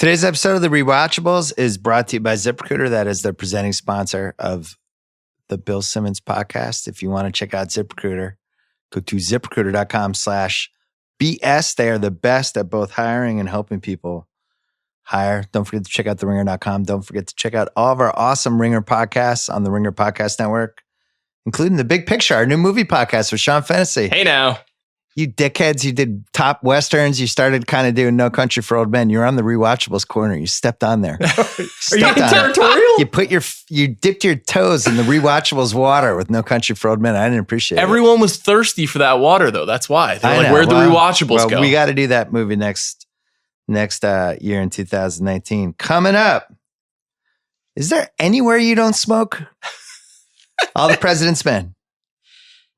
Today's episode of the Rewatchables is brought to you by ZipRecruiter. That is the presenting sponsor of the Bill Simmons podcast. If you want to check out ZipRecruiter, go to ZipRecruiter.com/BS. They are the best at both hiring and helping people hire. Don't forget to check out TheRinger.com. Don't forget to check out all of our awesome Ringer podcasts on the Ringer Podcast Network, including The Big Picture, our new movie podcast with Sean Fennessey. Hey now. You dickheads, you did top Westerns. You started kind of doing No Country for Old Men. You were on the Rewatchables corner. You stepped on there. Are you getting territorial? You dipped your toes in the Rewatchables water with No Country for Old Men. I didn't appreciate it. Everyone was thirsty for that water, though. That's why. They're like, where'd the Rewatchables go? We got to do that movie next year in 2019. Coming up, is there anywhere you don't smoke? All the President's Men.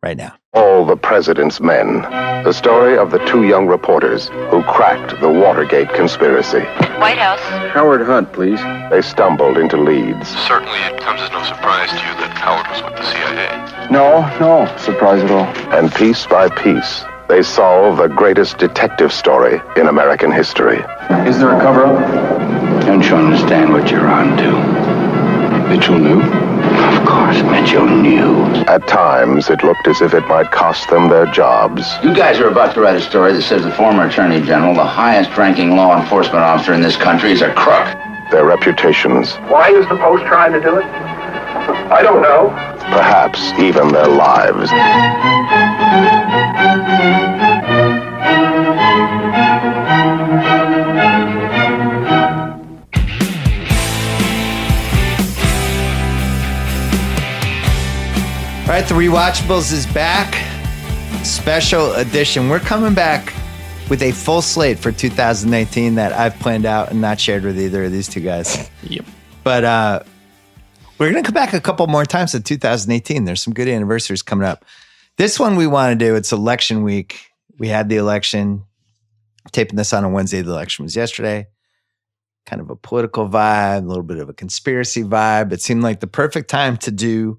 Right now. All the President's Men. The story of the two young reporters who cracked the Watergate conspiracy. White House. Howard Hunt, please. They stumbled into leads. Certainly it comes as no surprise to you that Howard was with the CIA. No surprise at all. And piece by piece, they solve the greatest detective story in American history. Is there a cover-up? Don't you understand what you're on to? Mitchell knew. Of course, Mitchell knew. At times, it looked as if it might cost them their jobs. You guys are about to write a story that says the former Attorney General, the highest-ranking law enforcement officer in this country, is a crook. Their reputations. Why is the Post trying to do it? I don't know. Perhaps even their lives. All right, the Rewatchables is back. Special edition. We're coming back with a full slate for 2019 that I've planned out and not shared with either of these two guys. Yep. But we're going to come back a couple more times in 2018. There's some good anniversaries coming up. This one we want to do, it's election week. We had the election. Taping this on a Wednesday. The election was yesterday. Kind of a political vibe, a little bit of a conspiracy vibe. It seemed like the perfect time to do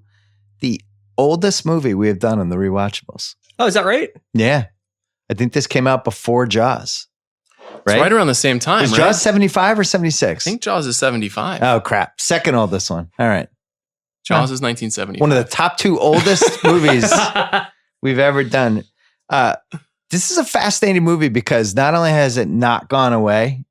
the oldest movie we have done on the Rewatchables. Oh, is that right? Yeah. I think this came out before Jaws. Right? It's right around the same time, Is right? Jaws 75 or 76? I think Jaws is 75. Oh, crap. Second oldest one. All right. Jaws is 1975. One of the top two oldest movies we've ever done. This is a fascinating movie because not only has it not gone away,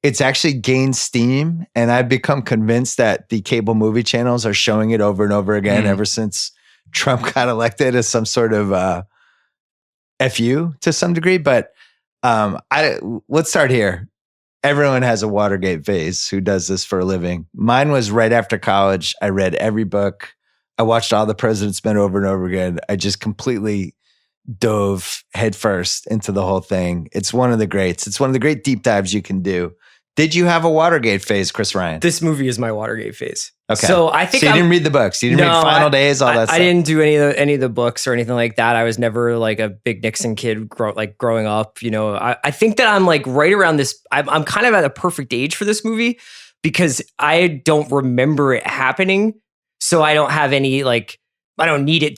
it's actually gained steam. And I've become convinced that the cable movie channels are showing it over and over again ever since Trump got elected as some sort of FU to some degree. But let's start here. Everyone has a Watergate phase who does this for a living. Mine was right after college. I read every book. I watched all the President's Men over and over again. I just completely dove headfirst into the whole thing. It's one of the greats. It's one of the great deep dives you can do. Did you have a Watergate phase, Chris Ryan? This movie is my Watergate phase. Okay. So I think you didn't read the books. You didn't read Final Days, all that stuff. I didn't do any of the books or anything like that. I was never like a big Nixon kid growing up. You know, I think that I'm like right around this. I'm kind of at a perfect age for this movie because I don't remember it happening. So I don't have any like, didn't need it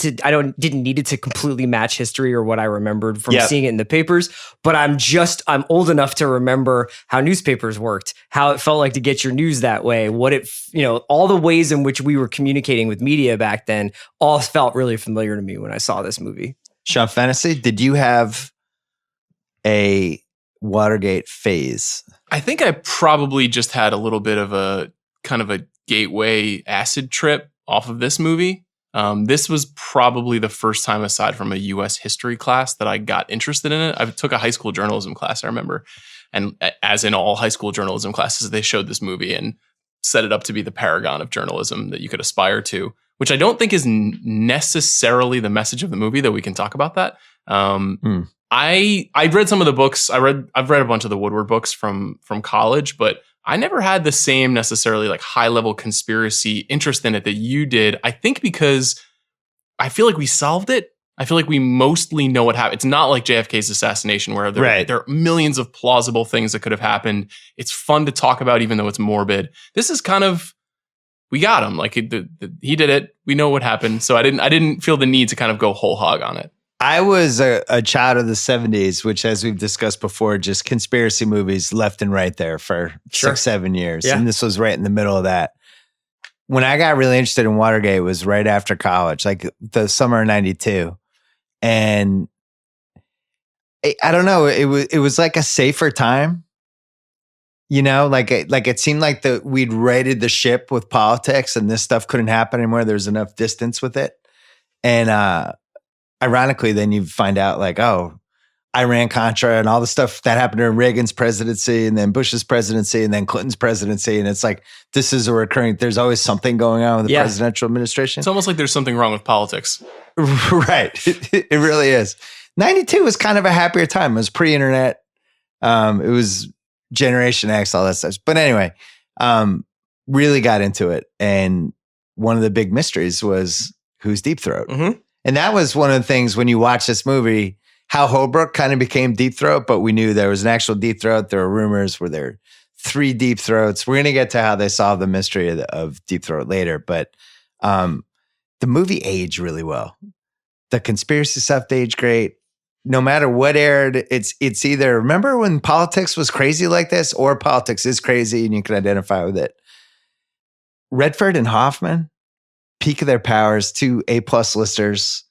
to completely match history or what I remembered from seeing it in the papers. But I'm old enough to remember how newspapers worked, how it felt like to get your news that way, all the ways in which we were communicating with media back then all felt really familiar to me when I saw this movie. Sean Fennessey, did you have a Watergate phase? I think I probably just had a little bit of a kind of a gateway acid trip off of this movie. This was probably the first time, aside from a U.S. history class, that I got interested in it. I took a high school journalism class, I remember. And as in all high school journalism classes, they showed this movie and set it up to be the paragon of journalism that you could aspire to, which I don't think is necessarily the message of the movie, though we can talk about that. I read some of the books. I've read a bunch of the Woodward books from college, but I never had the same necessarily like high level conspiracy interest in it that you did. I think because I feel like we solved it. I feel like we mostly know what happened. It's not like JFK's assassination where there are millions of plausible things that could have happened. It's fun to talk about, even though it's morbid. This is kind of, we got him. Like he did it. We know what happened. So I didn't feel the need to kind of go whole hog on it. I was a child of the 70s, which, as we've discussed before, just conspiracy movies left and right there for 6-7 years. Yeah. And this was right in the middle of that. When I got really interested in Watergate was right after college, like the summer of 92. And I don't know, it was like a safer time. You know, like it seemed like we'd righted the ship with politics and this stuff couldn't happen anymore. There was enough distance with it. And ironically, then you find out like, oh, Iran-Contra and all the stuff that happened during Reagan's presidency and then Bush's presidency and then Clinton's presidency. And it's like, this is a recurring, there's always something going on with the presidential administration. It's almost like there's something wrong with politics. Right. It really is. 92 was kind of a happier time. It was pre-internet. It was Generation X, all that stuff. But anyway, really got into it. And one of the big mysteries was who's Deep Throat. Mm-hmm. And that was one of the things when you watch this movie, Hal Holbrook kind of became Deep Throat, but we knew there was an actual Deep Throat. There were rumors were there 3 Deep Throats. We're going to get to how they solved the mystery of Deep Throat later. But the movie aged really well. The conspiracy stuff aged great. No matter what aired, it's either, remember when politics was crazy like this, or politics is crazy and you can identify with it. Redford and Hoffman, peak of their powers, 2 A+ listers.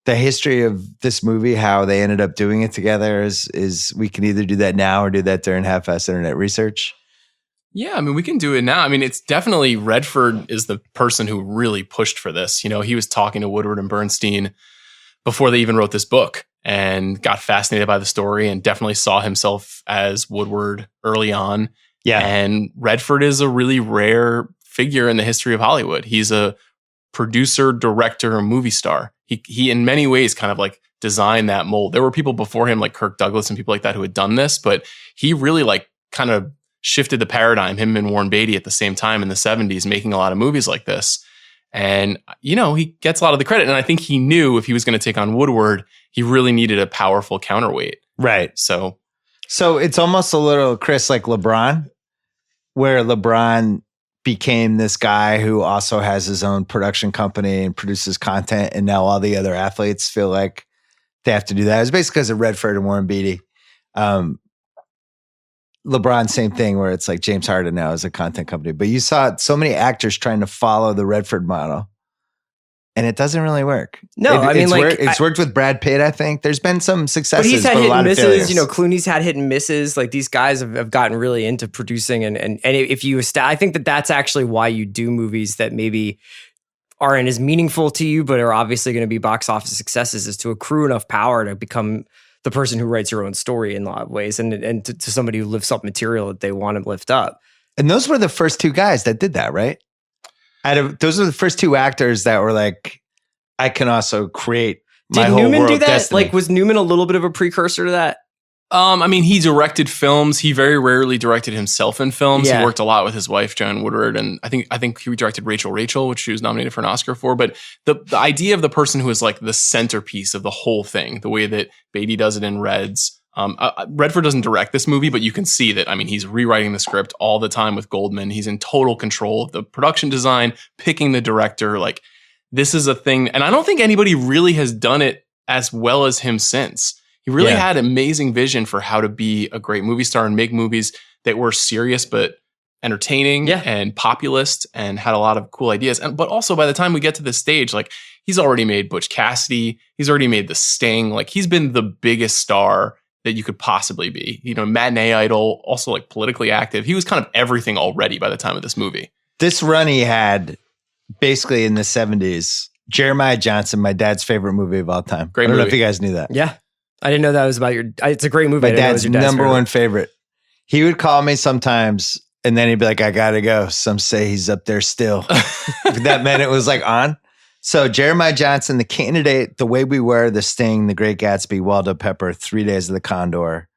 The history of this movie, how they ended up doing it together is we can either do that now or do that during half-ass internet research. Yeah, I mean, we can do it now. I mean, it's definitely Redford is the person who really pushed for this. You know, he was talking to Woodward and Bernstein before they even wrote this book and got fascinated by the story and definitely saw himself as Woodward early on. Yeah. And Redford is a really rare figure in the history of Hollywood. He's a producer, director, and movie star. He in many ways kind of like designed that mold. There were people before him like Kirk Douglas and people like that who had done this, but he really like kind of shifted the paradigm, him and Warren Beatty at the same time in the 70s, making a lot of movies like this. And, you know, he gets a lot of the credit. And I think he knew if he was going to take on Woodward, he really needed a powerful counterweight. Right. So it's almost a little, Chris, like LeBron, where LeBron became this guy who also has his own production company and produces content. And now all the other athletes feel like they have to do that. It was basically because of Redford and Warren Beatty. LeBron, same thing, where it's like James Harden now is a content company. But you saw so many actors trying to follow the Redford model. And it doesn't really work. No, it's worked with Brad Pitt, I think. There's been some successes, but he's had but a hit lot and of misses. failures. You know, Clooney's had hit and misses. Like these guys have gotten really into producing, and if you, I think that's actually why you do movies that maybe aren't as meaningful to you, but are obviously going to be box office successes, is to accrue enough power to become the person who writes your own story in a lot of ways, and to somebody who lifts up material that they want to lift up. And those were the first 2 guys that did that, right? Those are the first 2 actors that were like, I can also create my whole Newman world do that? destiny. Like, was Newman a little bit of a precursor to that? I mean, he directed films. He very rarely directed himself in films. Yeah. He worked a lot with his wife, Joan Woodward, and I think he directed Rachel, which she was nominated for an Oscar for. But the idea of the person who is like the centerpiece of the whole thing, the way that Beatty does it in Reds. Redford doesn't direct this movie, but you can see that, I mean, he's rewriting the script all the time with Goldman. He's in total control of the production design, picking the director. Like, this is a thing. And I don't think anybody really has done it as well as him since. He really had amazing vision for how to be a great movie star and make movies that were serious but entertaining and populist and had a lot of cool ideas. But also by the time we get to this stage, like he's already made Butch Cassidy. He's already made The Sting. Like he's been the biggest star that you could possibly be. You know, matinee idol, also like politically active. He was kind of everything already by the time of this movie. This run he had basically in the 70s. Jeremiah Johnson, my dad's favorite movie of all time. Great I don't know movie. if you guys knew that. Yeah. I didn't know that was about your... It's a great movie. My dad's number one favorite. He would call me sometimes and then he'd be like, I gotta go. Some say he's up there still. That meant it was like on. So Jeremiah Johnson, The Candidate, The Way We Were, The Sting, The Great Gatsby, Waldo Pepper, 3 Days of the Condor,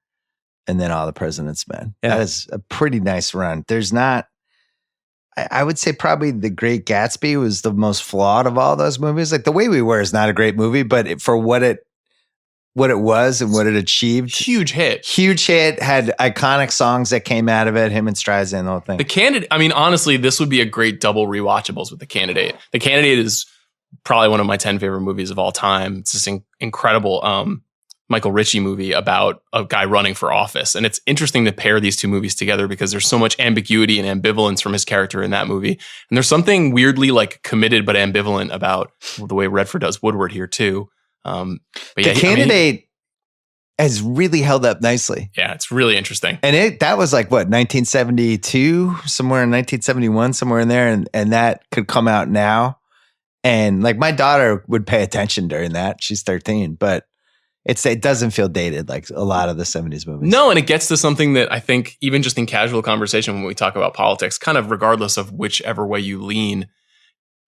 and then All the President's Men. Yeah. That is a pretty nice run. There's not... I would say probably The Great Gatsby was the most flawed of all those movies. Like The Way We Were is not a great movie, but for what it was and what it achieved. Huge hit, had iconic songs that came out of it, him and Streisand, the whole thing. The Candidate, I mean, honestly, this would be a great double rewatchables with The Candidate. The Candidate is probably one of my 10 favorite movies of all time. It's this incredible Michael Ritchie movie about a guy running for office. And it's interesting to pair these two movies together because there's so much ambiguity and ambivalence from his character in that movie. And there's something weirdly like committed but ambivalent about the way Redford does Woodward here too. But the candidate has really held up nicely. Yeah, it's really interesting. And that was like what, 1972, somewhere in 1971, somewhere in there. And that could come out now. And like my daughter would pay attention during that. She's 13, but it doesn't feel dated like a lot of the 70s movies. No, and it gets to something that I think even just in casual conversation when we talk about politics, kind of regardless of whichever way you lean,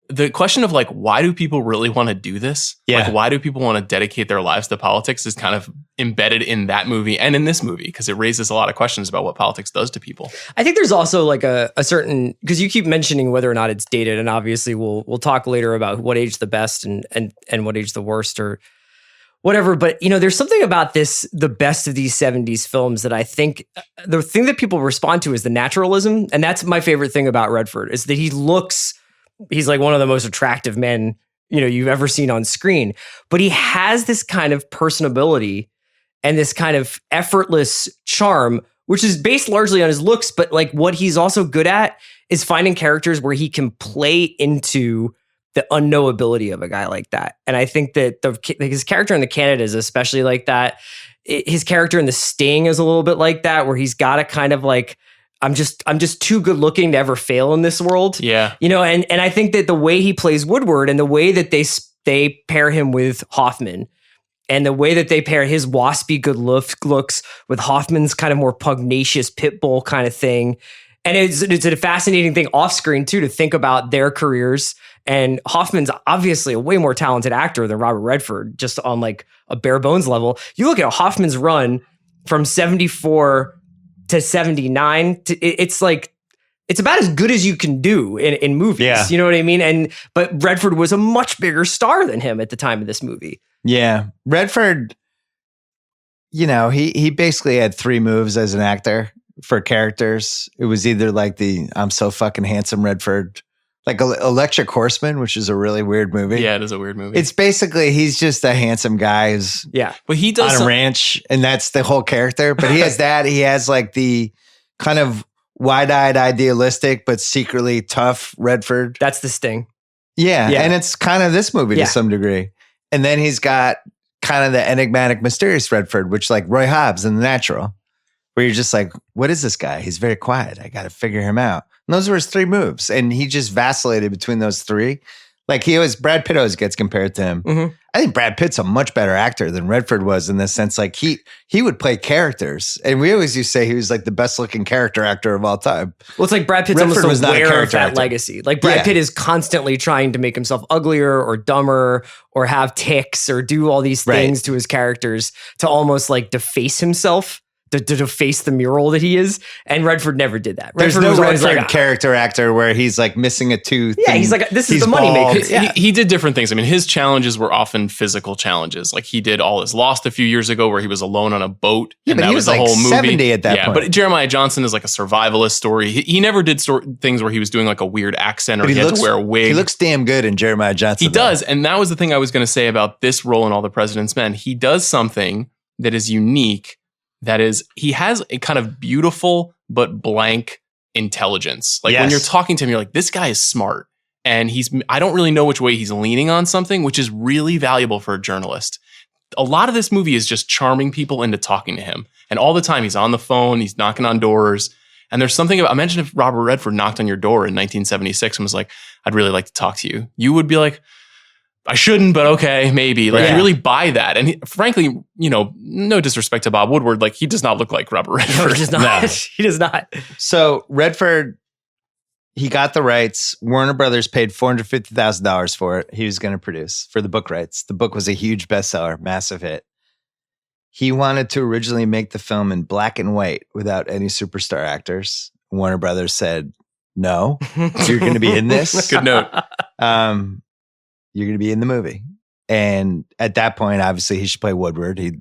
the question of like, why do people really want to do this? Yeah. Like, why do people want to dedicate their lives to politics is kind of embedded in that movie and in this movie because it raises a lot of questions about what politics does to people. I think there's also like a certain, because you keep mentioning whether or not it's dated, and obviously we'll talk later about what age the best and what age the worst or whatever. But, you know, there's something about the best of these 70s films that I think the thing that people respond to is the naturalism. And that's my favorite thing about Redford is that he's like one of the most attractive men, you know, you've ever seen on screen, but he has this kind of personability and this kind of effortless charm, which is based largely on his looks. But like what he's also good at is finding characters where he can play into the unknowability of a guy like that. And I think that his character in The Candidate is especially like that. His character in The Sting is a little bit like that, where he's got a kind of like, I'm just too good looking to ever fail in this world. Yeah. You know, and I think that the way he plays Woodward and the way that they pair him with Hoffman and the way that they pair his waspy good looks with Hoffman's kind of more pugnacious pit bull kind of thing. And it's a fascinating thing off screen too, to think about their careers. And Hoffman's obviously a way more talented actor than Robert Redford, just on like a bare bones level. You look at Hoffman's run from 74 to 79, it's like, it's about as good as you can do in movies. Yeah. You know what I mean? But Redford was a much bigger star than him at the time of this movie. Yeah. Redford, you know, he basically had 3 moves as an actor for characters. It was either like I'm so fucking handsome Redford, like Electric Horseman, which is a really weird movie. Yeah, it is a weird movie. It's basically, he's just a handsome guy who's but he does on a ranch, and that's the whole character. But he has that. He has like the kind of wide-eyed, idealistic, but secretly tough Redford. That's The Sting. Yeah. And it's kind of this movie to some degree. And then he's got kind of the enigmatic, mysterious Redford, which like Roy Hobbs in The Natural, where you're just like, what is this guy? He's very quiet. I got to figure him out. And those were his 3 moves. And he just vacillated between those 3. Like Brad Pitt always gets compared to him. Mm-hmm. I think Brad Pitt's a much better actor than Redford was in this sense. Like he would play characters. And we always used to say he was like the best looking character actor of all time. Well, it's like Brad Pitt's Redford almost aware of that actor. legacy. Like Brad Pitt is constantly trying to make himself uglier or dumber or have tics or do all these things to his characters to almost like deface himself. To deface the mural that he is, and Redford never did that. There's Redford no was always Redford like character actor where he's like missing a tooth. Yeah, he's like, this is the money maker. Yeah. He did different things. I mean, his challenges were often physical challenges. Like he did All Is Lost a few years ago, where he was alone on a boat, and that was the like whole movie. 70 at that point. But Jeremiah Johnson is like a survivalist story. He never did things where he was doing like a weird accent or he had to wear a wig. He looks damn good in Jeremiah Johnson. He does, and that was the thing I was going to say about this role in All the President's Men. He does something that is unique. That is, he has a kind of beautiful but blank intelligence. Like when you're talking to him, you're like, this guy is smart. And I don't really know which way he's leaning on something, which is really valuable for a journalist. A lot of this movie is just charming people into talking to him. And all the time he's on the phone, he's knocking on doors. And there's something about, imagine if Robert Redford knocked on your door in 1976 and was like, I'd really like to talk to you. You would be like, I shouldn't, but okay, maybe. Like, you really buy that. And frankly, you know, no disrespect to Bob Woodward, like, he does not look like Robert Redford. No, he does not. He does not. So, Redford, he got the rights. Warner Brothers paid $450,000 for it. He was going to produce for the book rights. The book was a huge bestseller, massive hit. He wanted to originally make the film in black and white without any superstar actors. Warner Brothers said, no, you're going to be in this. Good note. You're going to be in the movie. And at that point, obviously, he should play Woodward. He's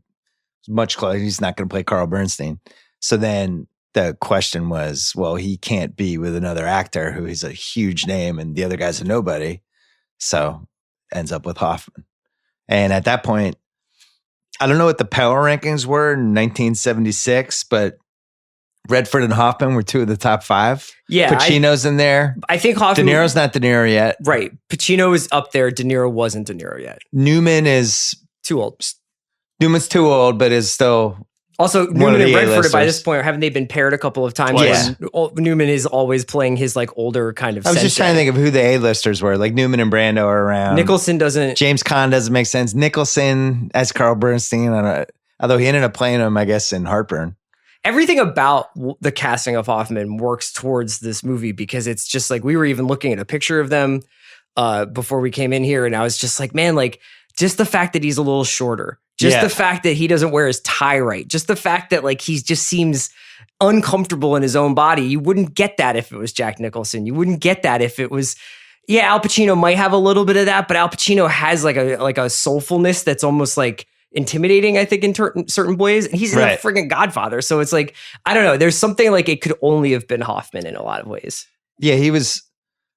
much closer. He's not going to play Carl Bernstein. So then the question was, well, he can't be with another actor who is a huge name and the other guy's a nobody. So ends up with Hoffman. And at that point, I don't know what the power rankings were in 1976, but Redford and Hoffman were two of the top 5. Yeah. Pacino's in there. I think Hoffman. De Niro's not De Niro yet. Right. Pacino is up there. De Niro wasn't De Niro yet. Newman is Too old. Newman's too old, but is still Also, one Newman of and the Redford, A-listers. by this point, haven't they been paired a couple of times? Twice. When Newman is always playing his like older kind of I was just trying to think of who the A-listers were. Like Newman and Brando are around. Nicholson doesn't. James Caan doesn't make sense. Nicholson as Carl Bernstein, although he ended up playing him, I guess, in Heartburn. Everything about the casting of Hoffman works towards this movie because it's just like we were even looking at a picture of them before we came in here, and I was just like, man, like just the fact that he's a little shorter, just the fact that he doesn't wear his tie right, just the fact that like he just seems uncomfortable in his own body. You wouldn't get that if it was Jack Nicholson. You wouldn't get that if it was. Yeah, Al Pacino might have a little bit of that, but Al Pacino has like a soulfulness that's almost like intimidating, I think, in certain ways. And he's in a friggin' Godfather. So it's like, I don't know. There's something like it could only have been Hoffman in a lot of ways. Yeah,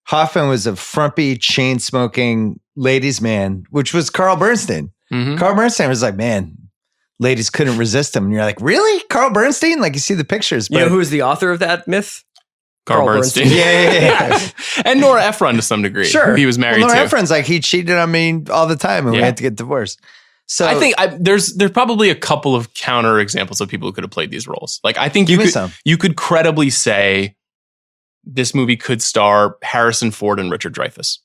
Hoffman was a frumpy, chain-smoking ladies' man, which was Carl Bernstein. Mm-hmm. Carl Bernstein was like, man, ladies couldn't resist him. And you're like, really? Carl Bernstein? Like you see the pictures. You know who was the author of that myth? Carl Bernstein. Yeah. And Nora Ephron to some degree. Sure. Who he was married Nora to. Ephron's like, he cheated on me all the time and we had to get divorced. So I think there's probably a couple of counter examples of people who could have played these roles. Like I think you could credibly say this movie could star Harrison Ford and Richard Dreyfuss.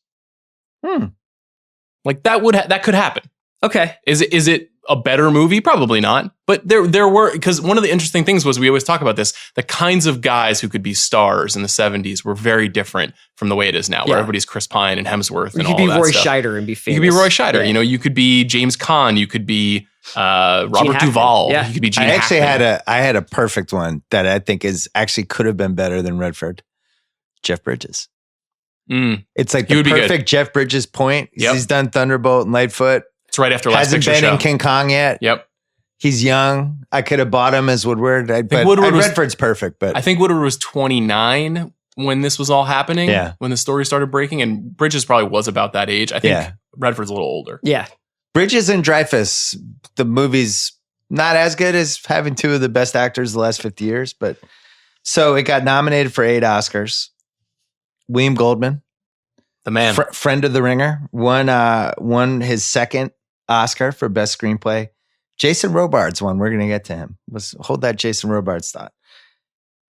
Like that could happen. Okay. Is it a better movie? Probably not. But there were, because one of the interesting things was we always talk about this, the kinds of guys who could be stars in the 70s were very different from the way it is now, where everybody's Chris Pine and Hemsworth and all that stuff. You could be Roy Scheider and be famous. You could be Roy Scheider. Yeah. You know, you could be James Caan. You could be Robert Duvall. Yeah. You could be Gene I actually Hackman. I had a perfect one that I think could have been better than Redford. Jeff Bridges. It's like the perfect Jeff Bridges point. Yep. He's done Thunderbolt and Lightfoot. It's right after Last Hasn't Picture been Show. in King Kong yet. Yep. He's young. I could have bought him as Woodward. Redford's perfect, but I think Woodward was 29 when this was all happening. Yeah. When the story started breaking, and Bridges probably was about that age. I think Redford's a little older. Yeah. Bridges and Dreyfuss, the movie's not as good as having two of the best actors the last 50 years, but so it got nominated for 8 Oscars. William Goldman, the man, friend of the Ringer, won his second Oscar for best screenplay. Jason Robards won. We're going to get to him. Let's hold that Jason Robards thought.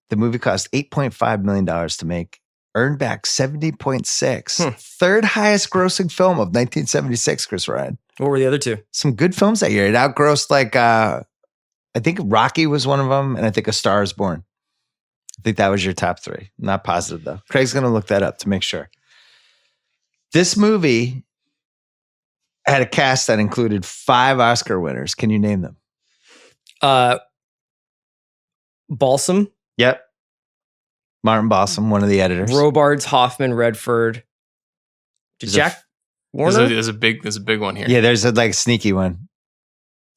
The movie cost $8.5 million to make, earned back 70.6. Third highest grossing film of 1976, Chris Ryan. What were the other two? Some good films that year. It outgrossed like, I think Rocky was one of them, and I think A Star is Born. I think that was your top 3. I'm not positive, though. Craig's going to look that up to make sure. This movie had a cast that included 5 Oscar winners. Can you name them? Balsam. Yep. Martin Balsam, one of the editors. Robards, Hoffman, Redford. Jack Warner? There's a big one here. Yeah, there's a like sneaky one.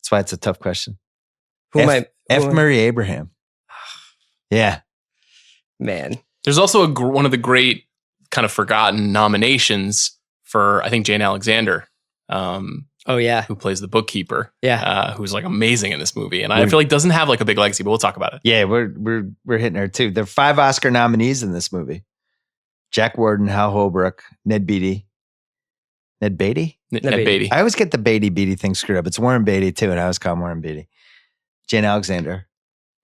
That's why it's a tough question. F. Murray Abraham. Yeah. Man. There's also one of the great kind of forgotten nominations for, I think, Jane Alexander. Who plays the bookkeeper. Yeah. Who's like amazing in this movie. And I feel like doesn't have like a big legacy, but we'll talk about it. Yeah, we're hitting her too. There are 5 Oscar nominees in this movie. Jack Warden, Hal Holbrook, Ned Beatty. Ned Beatty? Ned Beatty. I always get the Beatty thing screwed up. It's Warren Beatty too, and I always call him Warren Beatty. Jane Alexander.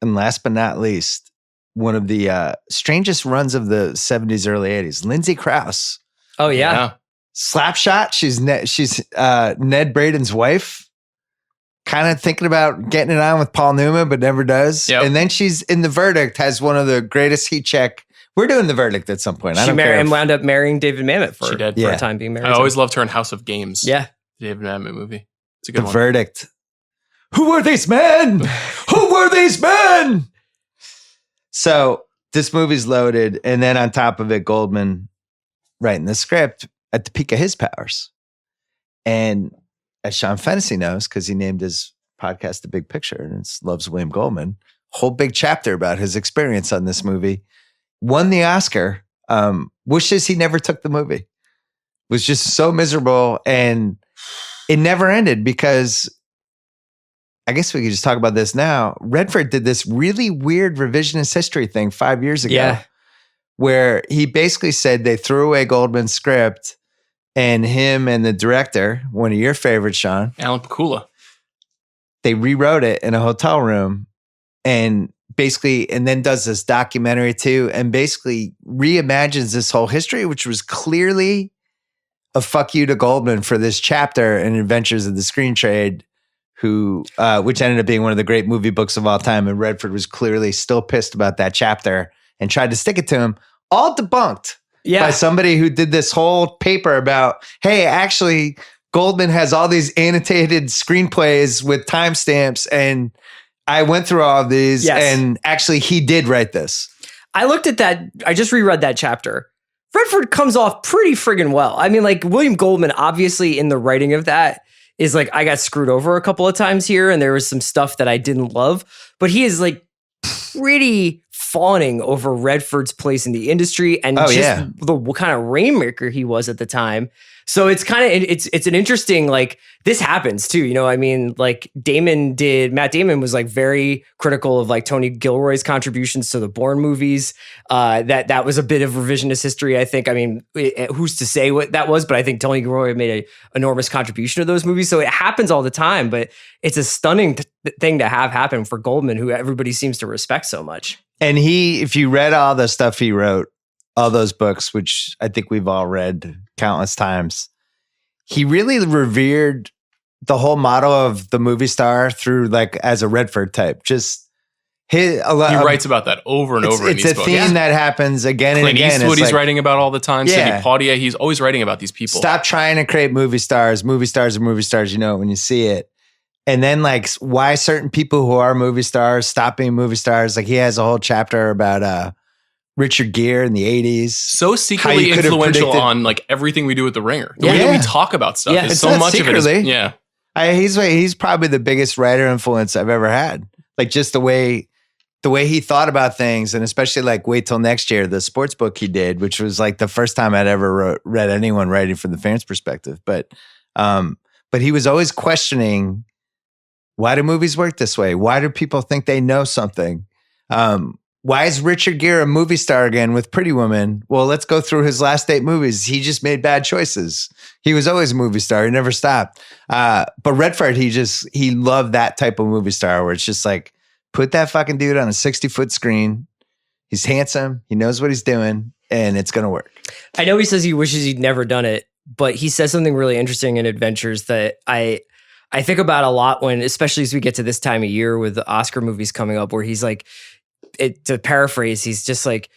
And last but not least, one of the strangest runs of the 70s, early 80s, Lindsay Krause. Oh, yeah. Slapshot. She's Ned Braden's wife. Kind of thinking about getting it on with Paul Newman, but never does. Yep. And then she's in The Verdict, has one of the greatest heat check. We're doing The Verdict at some point. She wound up marrying David Mamet for a time being married. I always loved her in House of Games. Yeah. David Mamet movie. It's a good The one. Verdict. Who were these men? Who were these men? So this movie's loaded. And then on top of it, Goldman writing the script at the peak of his powers. And as Sean Fennessey knows, because he named his podcast The Big Picture and loves William Goldman, whole big chapter about his experience on this movie. Won the Oscar. Wishes he never took the movie. was just so miserable, and it never ended because I guess we could just talk about this now. Redford did this really weird revisionist history thing 5 years ago where he basically said they threw away Goldman's script, and him and the director, one of your favorites, Sean, Alan Pakula, they rewrote it in a hotel room and then does this documentary too, and basically reimagines this whole history, which was clearly a fuck you to Goldman for this chapter in Adventures of the Screen Trade, which ended up being one of the great movie books of all time. And Redford was clearly still pissed about that chapter and tried to stick it to him, all debunked by somebody who did this whole paper about, hey, actually, Goldman has all these annotated screenplays with timestamps, and I went through all of these, and actually he did write this. I looked at that. I just reread that chapter. Redford comes off pretty friggin' well. I mean, like, William Goldman, obviously in the writing of that, is like, I got screwed over a couple of times here, and there was some stuff that I didn't love, but he is like pretty fawning over Redford's place in the industry and the kind of rainmaker he was at the time. So it's kind of, it's an interesting, like, this happens too, you know, I mean, like Matt Damon was like very critical of like Tony Gilroy's contributions to the Bourne movies. That was a bit of revisionist history, I think. I mean, who's to say what that was, but I think Tony Gilroy made an enormous contribution to those movies. So it happens all the time, but it's a stunning thing to have happen for Goldman, who everybody seems to respect so much. And if you read all the stuff he wrote, all those books, which I think we've all read countless times, he really revered the whole model of the movie star through, like, as a Redford type. Just he writes about that over and over in these books. It's a theme that happens again and again. Clint Eastwood, he's writing about all the time. Sidney Poitier, he's always writing about these people. Stop trying to create movie stars. Movie stars are movie stars, you know, when you see it. And then, like, why certain people who are movie stars stop being movie stars. Like, he has a whole chapter about Richard Gere in the 80s. So secretly influential on, like, everything we do with The Ringer. The way that we talk about stuff is so much secretly. Of it is, he's probably the biggest writer influence I've ever had. Like, just the way he thought about things, and especially, like, Wait Till Next Year, the sports book he did, which was like the first time I'd ever read anyone writing from the fans' perspective. But he was always questioning, why do movies work this way? Why do people think they know something? Why is Richard Gere a movie star again with Pretty Woman? Well, let's go through his last 8 movies. He just made bad choices. He was always a movie star. He never stopped. But Redford, he loved that type of movie star where it's just like, put that fucking dude on a 60-foot screen. He's handsome. He knows what he's doing, and it's going to work. I know he says he wishes he'd never done it, but he says something really interesting in Adventures that I think about a lot when, especially as we get to this time of year with the Oscar movies coming up, where he's like, to paraphrase, he's just like,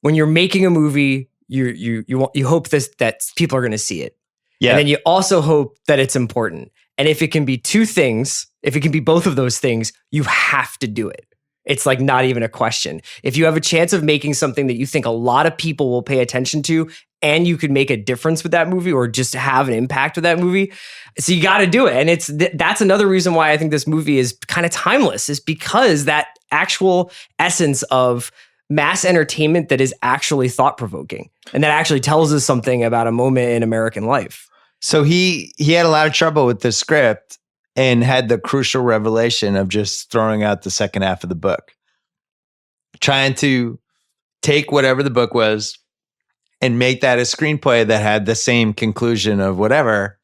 when you're making a movie, you hope that people are going to see it. Yeah. And then you also hope that it's important. And if it can be two things, if it can be both of those things, you have to do it. It's like not even a question. If you have a chance of making something that you think a lot of people will pay attention to, and you could make a difference with that movie or just have an impact with that movie, so you got to do it. And that's another reason why I think this movie is kind of timeless, is because that actual essence of mass entertainment that is actually thought-provoking and that actually tells us something about a moment in American life. So he had a lot of trouble with the script and had the crucial revelation of just throwing out the second half of the book, trying to take whatever the book was and make that a screenplay that had the same conclusion of whatever.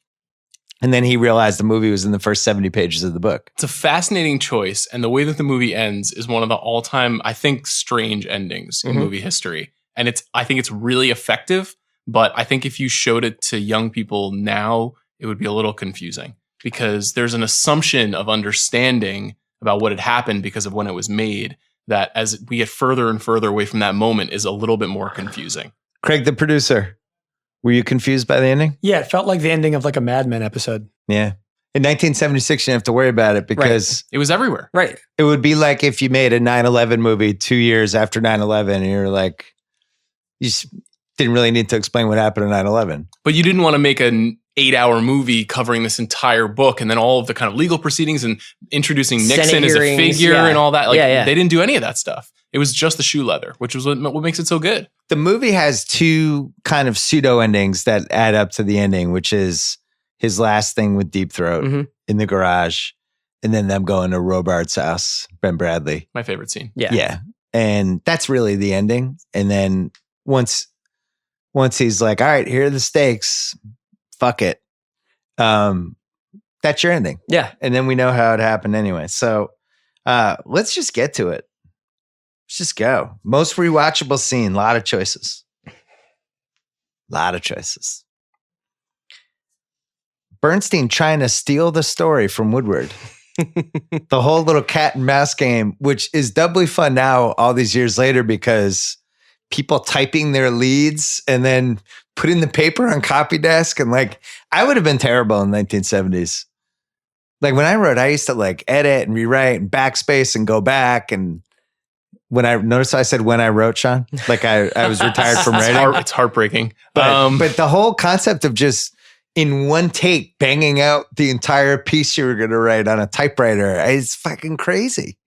And then he realized the movie was in the first 70 pages of the book. It's a fascinating choice. And the way that the movie ends is one of the all-time, I think, strange endings in movie history. And I think it's really effective. But I think if you showed it to young people now, it would be a little confusing because there's an assumption of understanding about what had happened because of when it was made that as we get further and further away from that moment is a little bit more confusing. Craig, the producer, were you confused by the ending? Yeah, it felt like the ending of like a Mad Men episode. Yeah. In 1976, you didn't have to worry about it because it was everywhere. Right. It would be like if you made a 9/11 movie 2 years after 9/11 and you're like, you didn't really need to explain what happened in 9/11. But you didn't want to make an 8-hour movie covering this entire book, and then all of the kind of legal proceedings and introducing Nixon Senate as a hearings, figure and all that. Like Yeah. they didn't do any of that stuff. It was just the shoe leather, which was what makes it so good. The movie has two kind of pseudo endings that add up to the ending, which is his last thing with Deep Throat in the garage, and then them going to Robart's house, Ben Bradley. My favorite scene. Yeah. And that's really the ending. And then once he's like, all right, here are the stakes. Fuck it. That's your ending. Yeah. And then we know how it happened anyway. So let's just get to it. Let's just go. Most rewatchable scene. A lot of choices. Bernstein trying to steal the story from Woodward. The whole little cat and mouse game, which is doubly fun now all these years later because people typing their leads and then putting the paper on copy desk. And like, I would have been terrible in the 1970s. Like when I wrote, I used to like edit and rewrite and backspace and go back. And when I noticed I said when I wrote, Sean, like I was retired from writing. It's heartbreaking. But the whole concept of just in one take banging out the entire piece you were going to write on a typewriter, it's fucking crazy.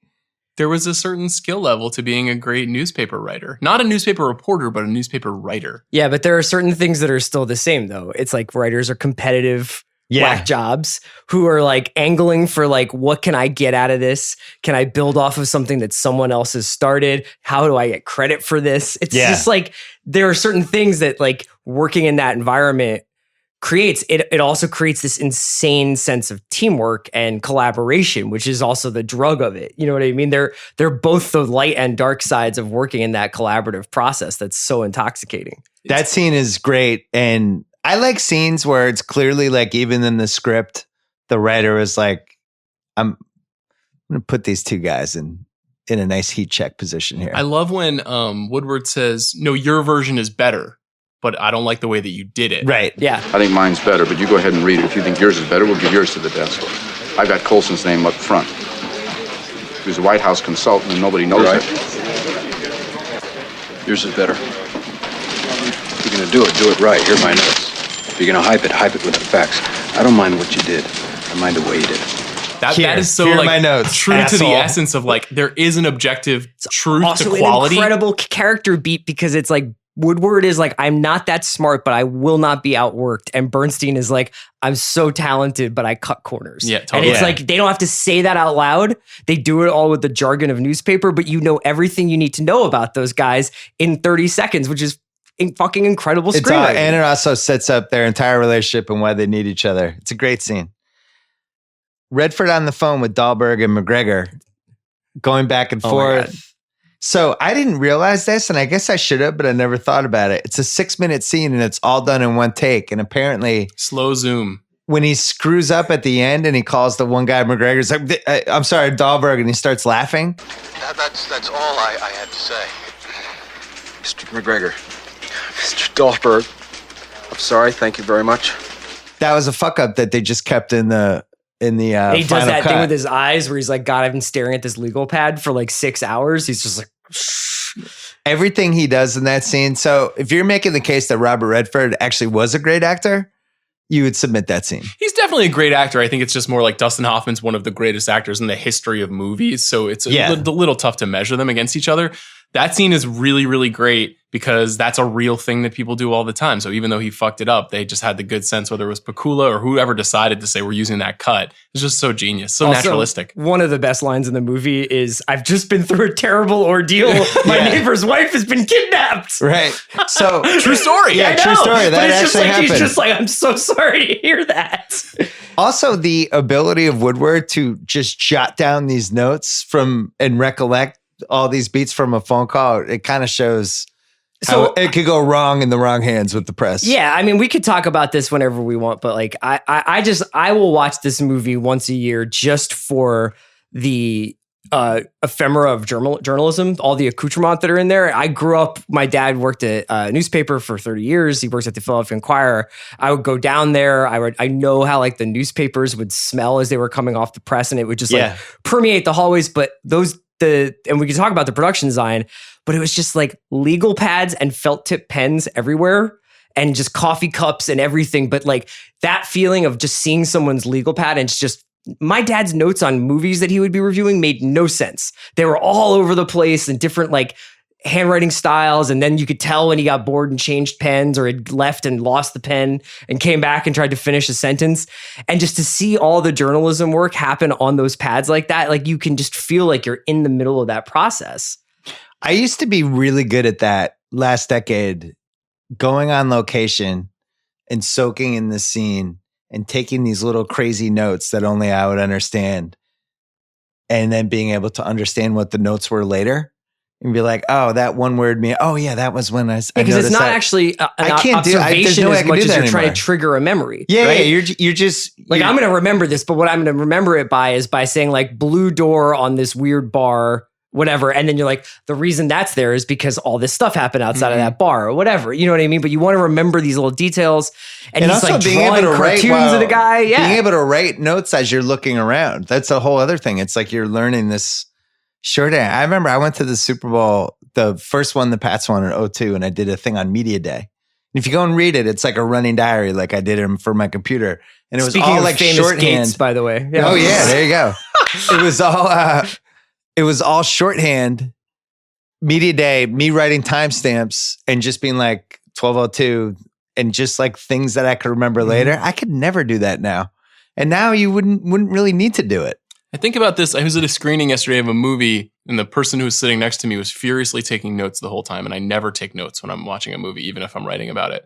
There was a certain skill level to being a great newspaper writer. Not a newspaper reporter, but a newspaper writer. Yeah, but there are certain things that are still the same, though. It's like writers are competitive whack jobs who are like angling for like, what can I get out of this? Can I build off of something that someone else has started? How do I get credit for this? It's just like, there are certain things that like working in that environment creates. It also creates this insane sense of teamwork and collaboration, which is also the drug of it. You know what I mean? They're both the light and dark sides of working in that collaborative process that's so intoxicating. That scene is great. And I like scenes where it's clearly like, even in the script, the writer was like, I'm going to put these two guys in a nice heat check position here. I love when Woodward says, no, your version is better, but I don't like the way that you did it. Right. Yeah. I think mine's better, but you go ahead and read it. If you think yours is better, we'll give yours to the desk. I've got Colson's name up front. He was a White House consultant and nobody knows it. Yours is better. If you're gonna do it right. Here are my notes. If you're gonna hype it with the facts. I don't mind what you did. I mind the way you did it. That is so like my notes, true asshole. To the essence of like, there is an objective truth also to quality. An incredible character beat because it's like, Woodward is like, I'm not that smart, but I will not be outworked. And Bernstein is like, I'm so talented, but I cut corners. Yeah, totally. And it's like, they don't have to say that out loud. They do it all with the jargon of newspaper, but you know everything you need to know about those guys in 30 seconds, which is fucking incredible screenwriting. And it also sets up their entire relationship and why they need each other. It's a great scene. Redford on the phone with Dahlberg and McGregor going back and forth. So I didn't realize this, and I guess I should have, but I never thought about it. It's a 6-minute scene, and it's all done in one take. And apparently, slow zoom. When he screws up at the end, and he calls the one guy McGregor's like, "I'm sorry, Dahlberg," and he starts laughing. That's all I had to say. Mr. McGregor, Mr. Dahlberg, I'm sorry. Thank you very much. That was a fuck up that they just kept in the. He does that cut. thing with his eyes where he's like, God, I've been staring at this legal pad for like 6 hours. He's just like, everything he does in that scene. So if you're making the case that Robert Redford actually was a great actor, you would submit that scene. He's definitely a great actor. I think it's just more like Dustin Hoffman's one of the greatest actors in the history of movies. So it's a little tough to measure them against each other. That scene is really, really great because that's a real thing that people do all the time. So even though he fucked it up, they just had the good sense, whether it was Pakula or whoever decided to say, we're using that cut. It's just so genius, so also, naturalistic. One of the best lines in the movie is, I've just been through a terrible ordeal. My neighbor's wife has been kidnapped. Right. So true story. Yeah, true story. That actually happened. He's just like, I'm so sorry to hear that. Also, the ability of Woodward to just jot down these notes and recollect all these beats from a phone call, it kind of shows how it could go wrong in the wrong hands with the press. Yeah, I mean, we could talk about this whenever we want, but like, I will watch this movie once a year just for the ephemera of journalism, all the accoutrement that are in there. I grew up, my dad worked at a newspaper for 30 years. He works at the Philadelphia Inquirer. I would go down there. I know how like the newspapers would smell as they were coming off the press, and it would just like permeate the hallways. But and we can talk about the production design, but it was just like legal pads and felt tip pens everywhere. and just coffee cups and everything. But like that feeling of just seeing someone's legal pad, and it's just, my dad's notes on movies that he would be reviewing made no sense. They were all over the place and different like handwriting styles. And then you could tell when he got bored and changed pens or had left and lost the pen and came back and tried to finish a sentence. And just to see all the journalism work happen on those pads like that, like you can just feel like you're in the middle of that process. I used to be really good at that last decade, going on location and soaking in the scene and taking these little crazy notes that only I would understand, and then being able to understand what the notes were later and be like, oh, that one word mean, oh yeah, that was when I because it's not actually an observation as much as you're trying to trigger a memory. Yeah, right? yeah, you're just like, I'm going to remember this, but what I'm going to remember it by is by saying like blue door on this weird bar, whatever. And then you're like, the reason that's there is because all this stuff happened outside of that bar or whatever. You know what I mean? But you want to remember these little details. And he's like drawing cartoons of the guy. Yeah. Being able to write notes as you're looking around. That's a whole other thing. It's like you're learning this shorthand. I remember I went to the Super Bowl, the first one, the Pats won in 2002, and I did a thing on Media Day. And if you go and read it, it's like a running diary, like I did it for my computer. And it was all like shorthand. Gates, by the way. Yeah. Oh yeah, there you go. It was all shorthand. Media Day, me writing timestamps and just being like 12:02 and just like things that I could remember later. I could never do that now. And now you wouldn't really need to do it. I think about this. I was at a screening yesterday of a movie, and the person who was sitting next to me was furiously taking notes the whole time. And I never take notes when I'm watching a movie, even if I'm writing about it.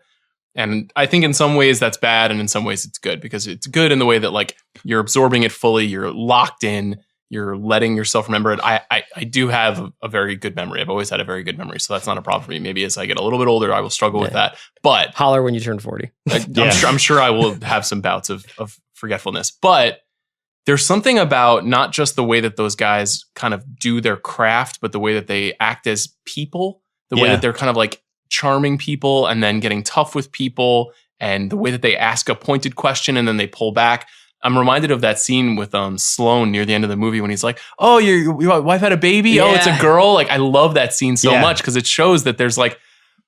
And I think in some ways that's bad, and in some ways it's good, because it's good in the way that like you're absorbing it fully, you're locked in, you're letting yourself remember it. I do have a very good memory. I've always had a very good memory, so that's not a problem for me. Maybe as I get a little bit older, I will struggle with that. But holler when you turn 40. I'm sure I will have some bouts of forgetfulness. But there's something about not just the way that those guys kind of do their craft, but the way that they act as people, the way that they're kind of like charming people and then getting tough with people, and the way that they ask a pointed question and then they pull back. I'm reminded of that scene with Sloane near the end of the movie when he's like, oh, your wife had a baby? Yeah. Oh, it's a girl? Like, I love that scene so much because it shows that there's like...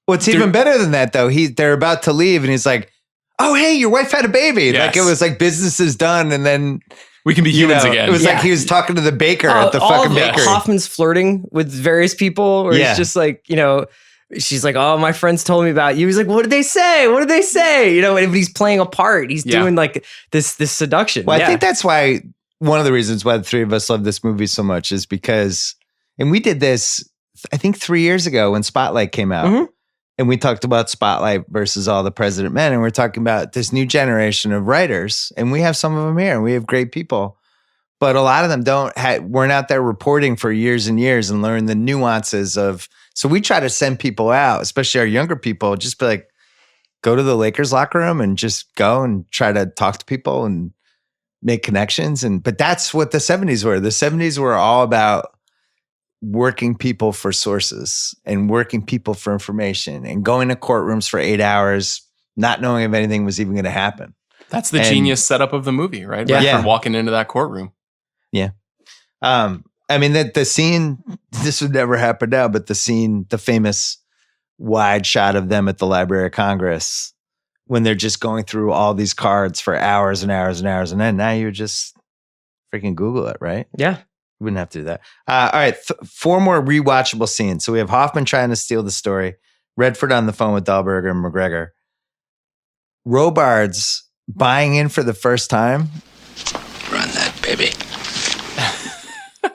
What's even better than that, though, they're about to leave and he's like, oh, hey, your wife had a baby. Yes. Like, it was like business is done and then... We can be humans again. It was like he was talking to the baker at the fucking bakery. Hoffman's flirting with various people where he's just like, she's like, oh, my friends told me about you. He's like, what did they say? What did they say? And he's playing a part. He's doing like this seduction. Well, I think that's why one of the reasons why the three of us love this movie so much is because, and we did this, I think 3 years ago when Spotlight came out. Mm-hmm. And we talked about Spotlight versus All the President Men. And we're talking about this new generation of writers. And we have some of them here and we have great people. But a lot of them weren't out there reporting for years and years and learn the nuances of. So we try to send people out, especially our younger people, just be like, go to the Lakers locker room and just go and try to talk to people and make connections. But that's what the 70s were. The 70s were all about working people for sources and working people for information and going to courtrooms for 8 hours, not knowing if anything was even going to happen. That's the genius setup of the movie, right? Yeah. From walking into that courtroom. Yeah. I mean, the scene, this would never happen now, but the scene, the famous wide shot of them at the Library of Congress, when they're just going through all these cards for hours and hours and hours. And then now you just freaking Google it, right? Yeah. We wouldn't have to do that. All right. 4 more rewatchable scenes. So we have Hoffman trying to steal the story, Redford on the phone with Dahlberger and McGregor, Robards buying in for the first time. Run that, baby.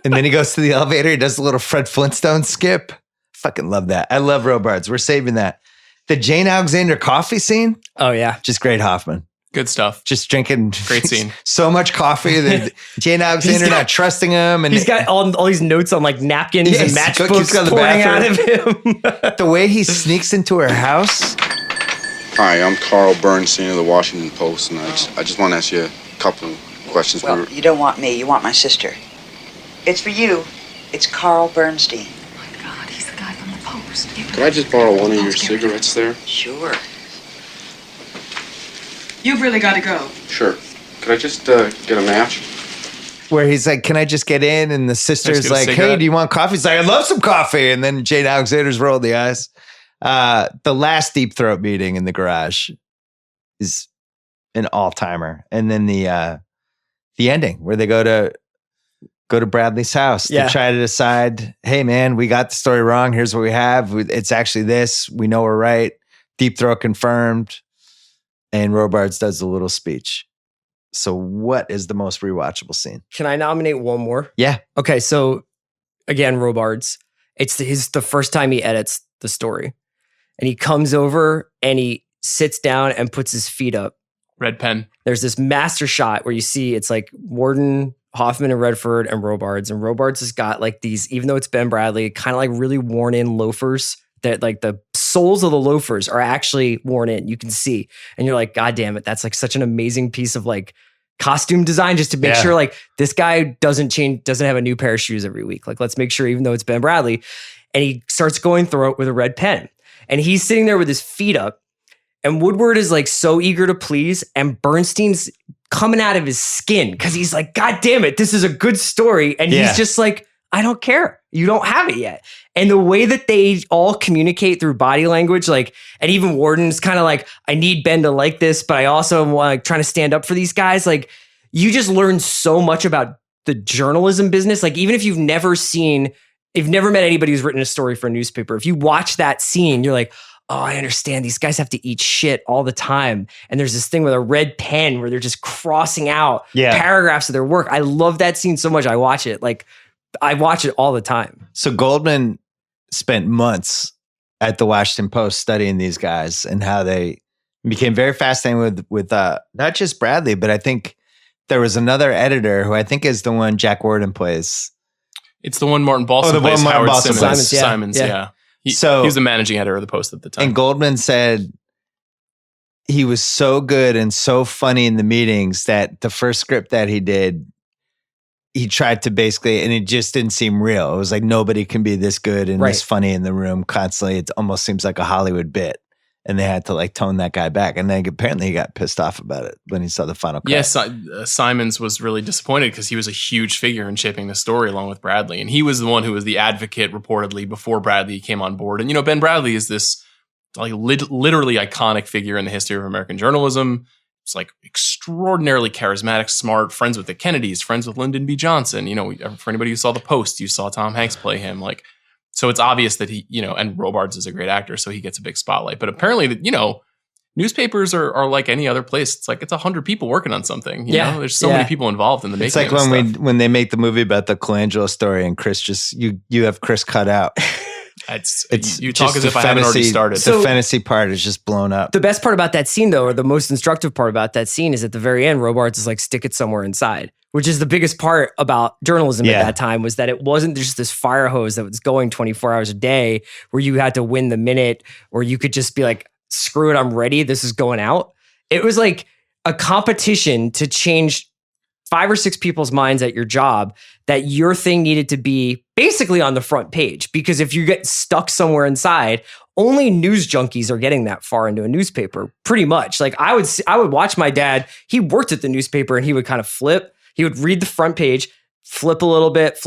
And then he goes to the elevator. He does a little Fred Flintstone skip. Fucking love that. I love Robards. We're saving that. The Jane Alexander coffee scene. Oh, yeah. Just great Hoffman. Good stuff. Just drinking great scene. So much coffee that Jane Alexander not trusting him. And he's got all these notes on like napkins and matchbooks pouring out of him. The way he sneaks into her house. Hi, I'm Carl Bernstein of the Washington Post, and I just want to ask you a couple of questions. Well, you don't want me. You want my sister. It's for you. It's Carl Bernstein. Oh my God, he's the guy from the Post. Could I just borrow one of your cigarettes there? Sure. You've really got to go. Sure. Could I just get a match? Where he's like, can I just get in? And the sister's like, hey, do you want coffee? He's like, I'd love some coffee. And then Jane Alexander's rolled the eyes. The last Deep Throat meeting in the garage is an all-timer. And then the ending where they go to Bradley's house to try to decide, hey man, we got the story wrong. Here's what we have. It's actually this. We know we're right. Deep Throat confirmed. And Robards does a little speech. So what is the most rewatchable scene? Can I nominate one more? Yeah. Okay, so again, Robards. It's the first time he edits the story. And he comes over and he sits down and puts his feet up. Red pen. There's this master shot where you see it's like Warden, Hoffman, and Redford, and Robards. And Robards has got like these, even though it's Ben Bradley, kind of like really worn in loafers that like the soles of the loafers are actually worn in. You can see. And you're like, God damn it. That's like such an amazing piece of like costume design just to make sure like this guy doesn't have a new pair of shoes every week. Like, let's make sure, even though it's Ben Bradley. And he starts going through it with a red pen. And he's sitting there with his feet up. And Woodward is like so eager to please. And Bernstein's coming out of his skin because he's like, God damn it, this is a good story. And he's just like, I don't care. You don't have it yet. And the way that they all communicate through body language, like, and even Warden's kind of like, I need Ben to like this, but I also want like trying to stand up for these guys. Like, you just learn so much about the journalism business. Like, even if you've never met anybody who's written a story for a newspaper, if you watch that scene, you're like, oh, I understand. These guys have to eat shit all the time. And there's this thing with a red pen where they're just crossing out paragraphs of their work. I love that scene so much. I watch it all the time. So Goldman spent months at the Washington Post studying these guys and how they became very fascinated with not just Bradley, but I think there was another editor who I think is the one Jack Warden plays. It's the one Martin Balsam plays, Howard Simmons. Simons, yeah. He was the managing editor of the Post at the time. And Goldman said he was so good and so funny in the meetings that the first script that he did, he tried to basically, and it just didn't seem real. It was like, nobody can be this good and this funny in the room constantly. It almost seems like a Hollywood bit. And they had to like tone that guy back. And then apparently he got pissed off about it when he saw the final cut. Yes, Simons was really disappointed because he was a huge figure in shaping the story along with Bradley. And he was the one who was the advocate reportedly before Bradley came on board. And, Ben Bradley is this like literally iconic figure in the history of American journalism. It's like extraordinarily charismatic, smart, friends with the Kennedys, friends with Lyndon B. Johnson. For anybody who saw The Post, you saw Tom Hanks play him. Like, so it's obvious that he, and Robards is a great actor, so he gets a big spotlight. But apparently, newspapers are like any other place. It's like it's 100 people working on something. You know? There's so many people involved in the making. It's like when they make the movie about the Colangelo story, and Chris just you have Chris cut out. You talk as if I haven't already started. The Fennessey part is just blown up. The best part about that scene, though, or the most instructive part about that scene, is at the very end, Robards is like, stick it somewhere inside, which is the biggest part about journalism at that time, was that it wasn't just this fire hose that was going 24 hours a day where you had to win the minute, or you could just be like, screw it, I'm ready, this is going out. It was like a competition to change 5 or 6 people's minds at your job that your thing needed to be basically on the front page. Because if you get stuck somewhere inside, only news junkies are getting that far into a newspaper, pretty much. Like I would watch my dad, he worked at the newspaper, and he would kind of flip. He would read the front page, flip a little bit,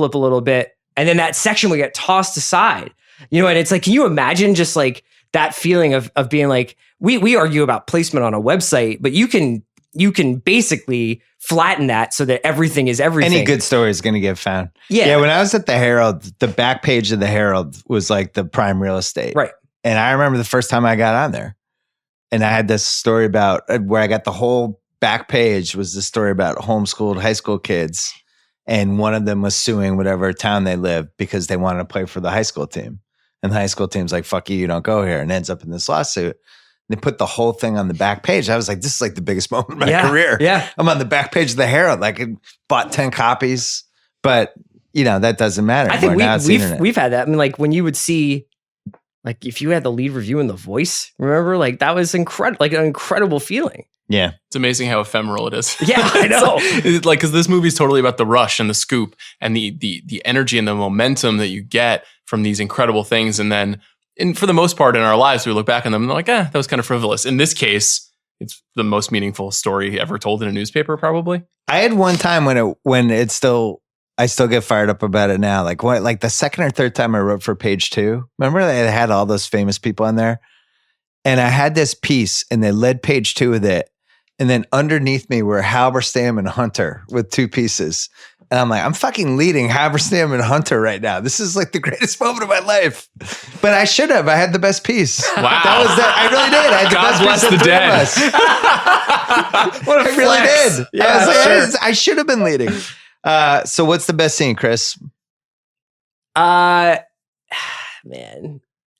and then that section would get tossed aside. And it's like, can you imagine just like that feeling of being like, we argue about placement on a website, but you can basically flatten that so that everything is everything. Any good story is going to get found. Yeah. When I was at the Herald, the back page of the Herald was like the prime real estate. Right. And I remember the first time I got on there, and I had this story about where I got the whole back page was the story about homeschooled high school kids. And one of them was suing whatever town they lived because they wanted to play for the high school team. And the high school team's like, fuck you, you don't go here. And ends up in this lawsuit. They put the whole thing on the back page. I was like, this is like the biggest moment of my career. Yeah. I'm on the back page of the Herald. Like, I bought 10 copies, but that doesn't matter anymore. I think we've had that. I mean, like when you would see, like if you had the lead review in The Voice, remember, like that was incredible, like an incredible feeling. Yeah. It's amazing how ephemeral it is. Yeah, I know. Like, because this movie is totally about the rush and the scoop and the energy and the momentum that you get from these incredible things. And for the most part in our lives, we look back on them and they're like, that was kind of frivolous. In this case, it's the most meaningful story ever told in a newspaper, probably. I had one time when it still I still get fired up about it now. Like the second or third time I wrote for Page 2, remember they had all those famous people on there? And I had this piece and they led Page 2 with it. And then underneath me were Halberstam and Hunter with 2 pieces. And I'm like, I'm fucking leading Halberstam and Hunter right now. This is like the greatest moment of my life. But I should have. I had the best piece. Wow. I really did. I had the God best bless piece the of dead. What I really did. Yeah, I should have been leading. So what's the best scene, Chris? Man.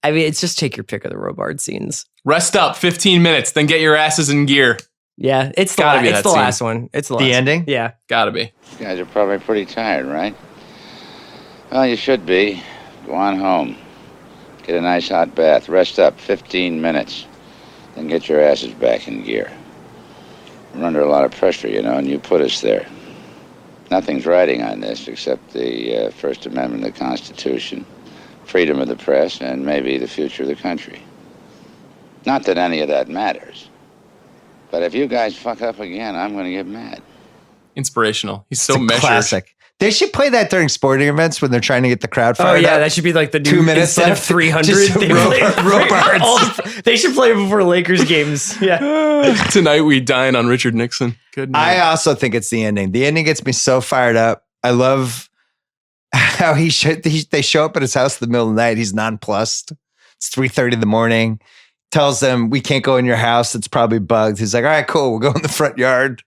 I mean, it's just take your pick of the Robard scenes. Rest up 15 minutes, then get your asses in gear. Yeah, it's the last one. It's the last ending? Yeah. Gotta be. You guys are probably pretty tired, right? Well, you should be. Go on home. Get a nice hot bath. Rest up 15 minutes. Then get your asses back in gear. We're under a lot of pressure, and you put us there. Nothing's riding on this except the First Amendment of the Constitution, freedom of the press, and maybe the future of the country. Not that any of that matters. But if you guys fuck up again, I'm going to get mad. Inspirational. He's so measured. Classic. They should play that during sporting events when they're trying to get the crowd fired up. Oh, yeah, that should be like the new 2 minutes instead left. of 300. Just They should play it before Lakers games. Yeah. Tonight we dine on Richard Nixon. Good night. I also think it's the ending. The ending gets me so fired up. I love how they show up at his house in the middle of the night. He's nonplussed. It's 3:30 in the morning. Tells them, we can't go in your house. It's probably bugged. He's like, all right, cool. We'll go in the front yard.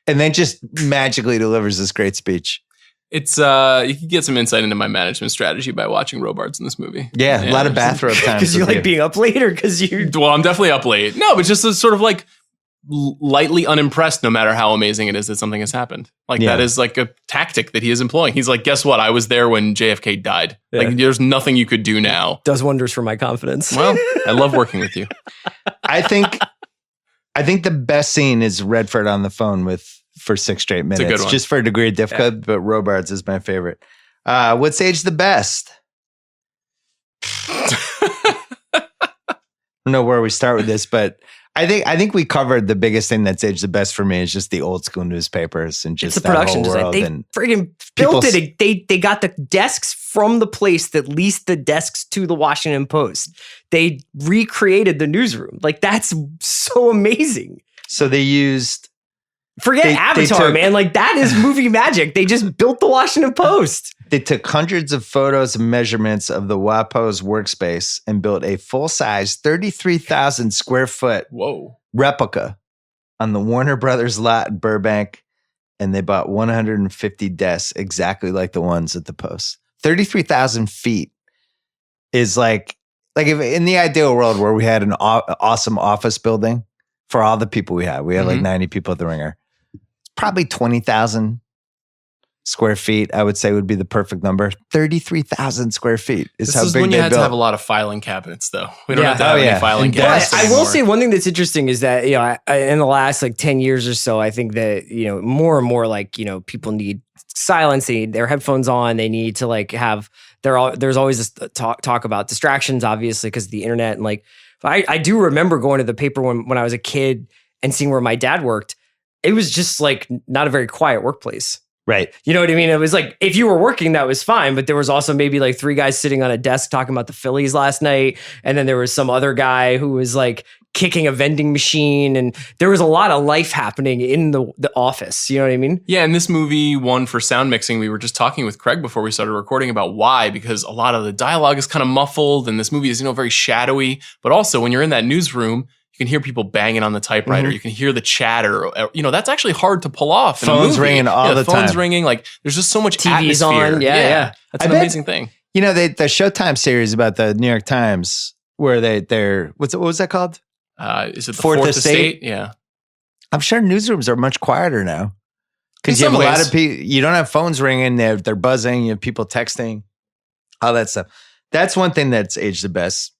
And then just magically delivers this great speech. It's you can get some insight into my management strategy by watching Robards in this movie. Yeah, a lot of bathrobe times. Because you like being up late or because you... Well, I'm definitely up late. No, but just a sort of like lightly unimpressed no matter how amazing it is that something has happened. Like that is like a tactic that he is employing. He's like, guess what? I was there when JFK died. Yeah. Like there's nothing you could do now. Does wonders for my confidence. Well, I love working with you. I think the best scene is Redford on the phone for 6 straight minutes. It's a good one. Just for a degree of difficulty, but Robards is my favorite. What's aged the best? I don't know where we start with this, but I think we covered the biggest thing that's aged the best for me is just the old school newspapers and just it's the production design. They friggin' built it. They got the desks from the place that leased the desks to the Washington Post. They recreated the newsroom. Like that's so amazing. So they used Avatar, man. Like that is movie magic. They just built the Washington Post. They took hundreds of photos and measurements of the WAPO's workspace and built a full-size 33,000 square foot replica on the Warner Brothers lot in Burbank, and they bought 150 desks exactly like the ones at the Post. 33,000 feet is like if in the ideal world where we had an awesome office building for all the people we had like 90 people at the Ringer, probably 20,000 square feet, I would say would be the perfect number. 33,000 square feet is how big they built. This is when you had to have a lot of filing cabinets, though. We don't have to have any filing cabinets I will say one thing that's interesting is that, in the last 10 years or so, I think that, more and more people need silence. They need their headphones on. They need to have, there's always this talk about distractions, obviously, because of the internet. And I do remember going to the paper when I was a kid and seeing where my dad worked. It was just not a very quiet workplace. Right. You know what I mean? It was if you were working, that was fine. But there was also maybe 3 guys sitting on a desk talking about the Phillies last night. And then there was some other guy who was kicking a vending machine. And there was a lot of life happening in the office. You know what I mean? Yeah. And this movie won for sound mixing. We were just talking with Craig before we started recording about why, because a lot of the dialogue is kind of muffled and this movie is, very shadowy. But also when you're in that newsroom, you can hear people banging on the typewriter. Mm-hmm. You can hear the chatter. That's actually hard to pull off. Phones ringing all the time. Phones ringing. There's just so much TV's atmosphere. on. Yeah. That's an amazing thing. The Showtime series about the New York Times where they're what was that called? Is it the Fourth Estate? Yeah. I'm sure newsrooms are much quieter now because you have a lot of people. You don't have phones ringing. They're buzzing. You have people texting, all that stuff. That's one thing that's aged the best.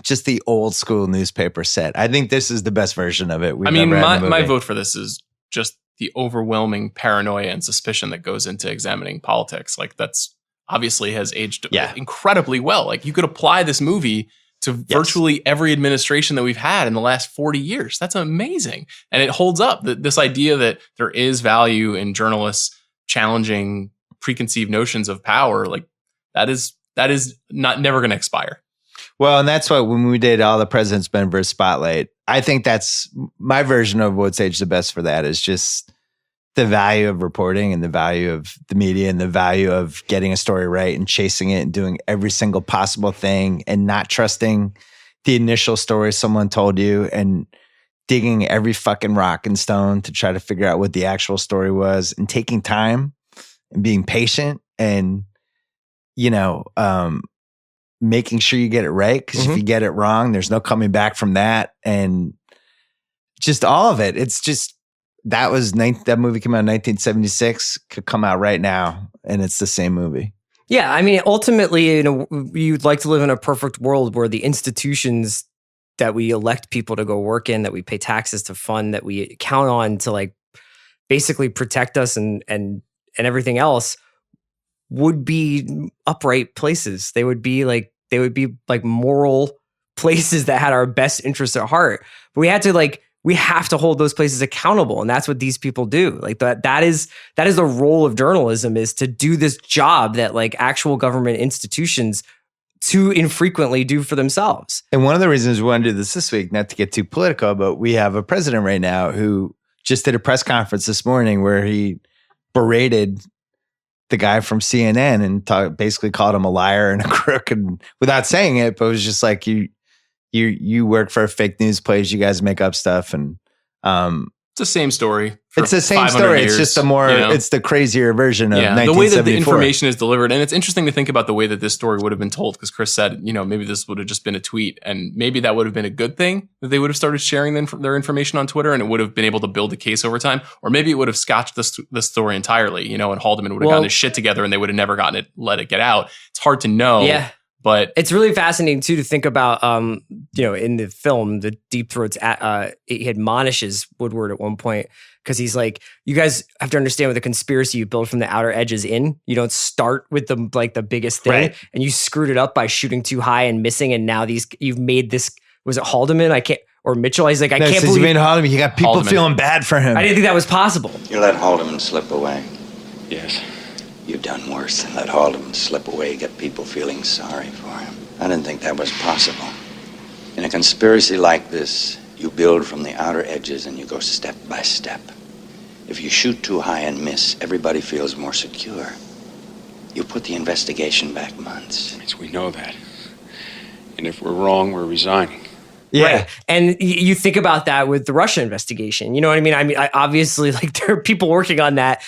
Just the old school newspaper set. I think this is the best version of it. My vote for this is just the overwhelming paranoia and suspicion that goes into examining politics. That's obviously has aged incredibly well. You could apply this movie to virtually every administration that we've had in the last 40 years. That's amazing. And it holds up. This idea that there is value in journalists challenging preconceived notions of power, like that is not never going to expire. Well, and that's why when we did All the President's Men versus Spotlight, I think that's my version of what's aged the best for that is just the value of reporting and the value of the media and the value of getting a story right and chasing it and doing every single possible thing and not trusting the initial story someone told you and digging every fucking rock and stone to try to figure out what the actual story was and taking time and being patient and, making sure you get it right. Because if you get it wrong, there's no coming back from that. And just all of it. It's just, that movie came out in 1976, could come out right now. And it's the same movie. Yeah. I mean, ultimately, you'd like to live in a perfect world where the institutions that we elect people to go work in, that we pay taxes to fund, that we count on to like basically protect us and everything else would be upright places. They would be like moral places that had our best interests at heart. But we have to hold those places accountable. And that's what these people do. Like that is the role of journalism, is to do this job that like actual government institutions too infrequently do for themselves. And one of the reasons we want to do this week, not to get too political, but we have a president right now who just did a press conference this morning where he berated the guy from CNN and basically called him a liar and a crook, and without saying it, but it was just like, you work for a fake news place, you guys make up stuff. And it's the same story. It's the same story. Years, it's just it's the crazier version of 1974. The way that the information is delivered. And it's interesting to think about the way that this story would have been told, because Chris said, maybe this would have just been a tweet, and maybe that would have been a good thing, that they would have started sharing their information on Twitter, and it would have been able to build a case over time. Or maybe it would have scotched the story entirely, and Haldeman would have gotten his shit together and they would have never let it get out. It's hard to know. Yeah. But it's really fascinating too to think about, in the film, the Deep Throats, he admonishes Woodward at one point, because he's like, you guys have to understand, with a conspiracy, you build from the outer edges in. You don't start with the biggest thing, right. And you screwed it up by shooting too high and missing. And now you've made this. Was it Haldeman? Or Mitchell? He's like, I can't believe you made Haldeman. You got people feeling bad for him. I didn't think that was possible. You let Haldeman slip away. Yes. You've done worse than let Haldeman slip away, get people feeling sorry for him. I didn't think that was possible. In a conspiracy like this, you build from the outer edges and you go step by step. If you shoot too high and miss, everybody feels more secure. You put the investigation back months. Yes, we know that. And if we're wrong, we're resigning. Yeah. Right. And you think about that with the Russia investigation. You know what I mean? I obviously, there are people working on that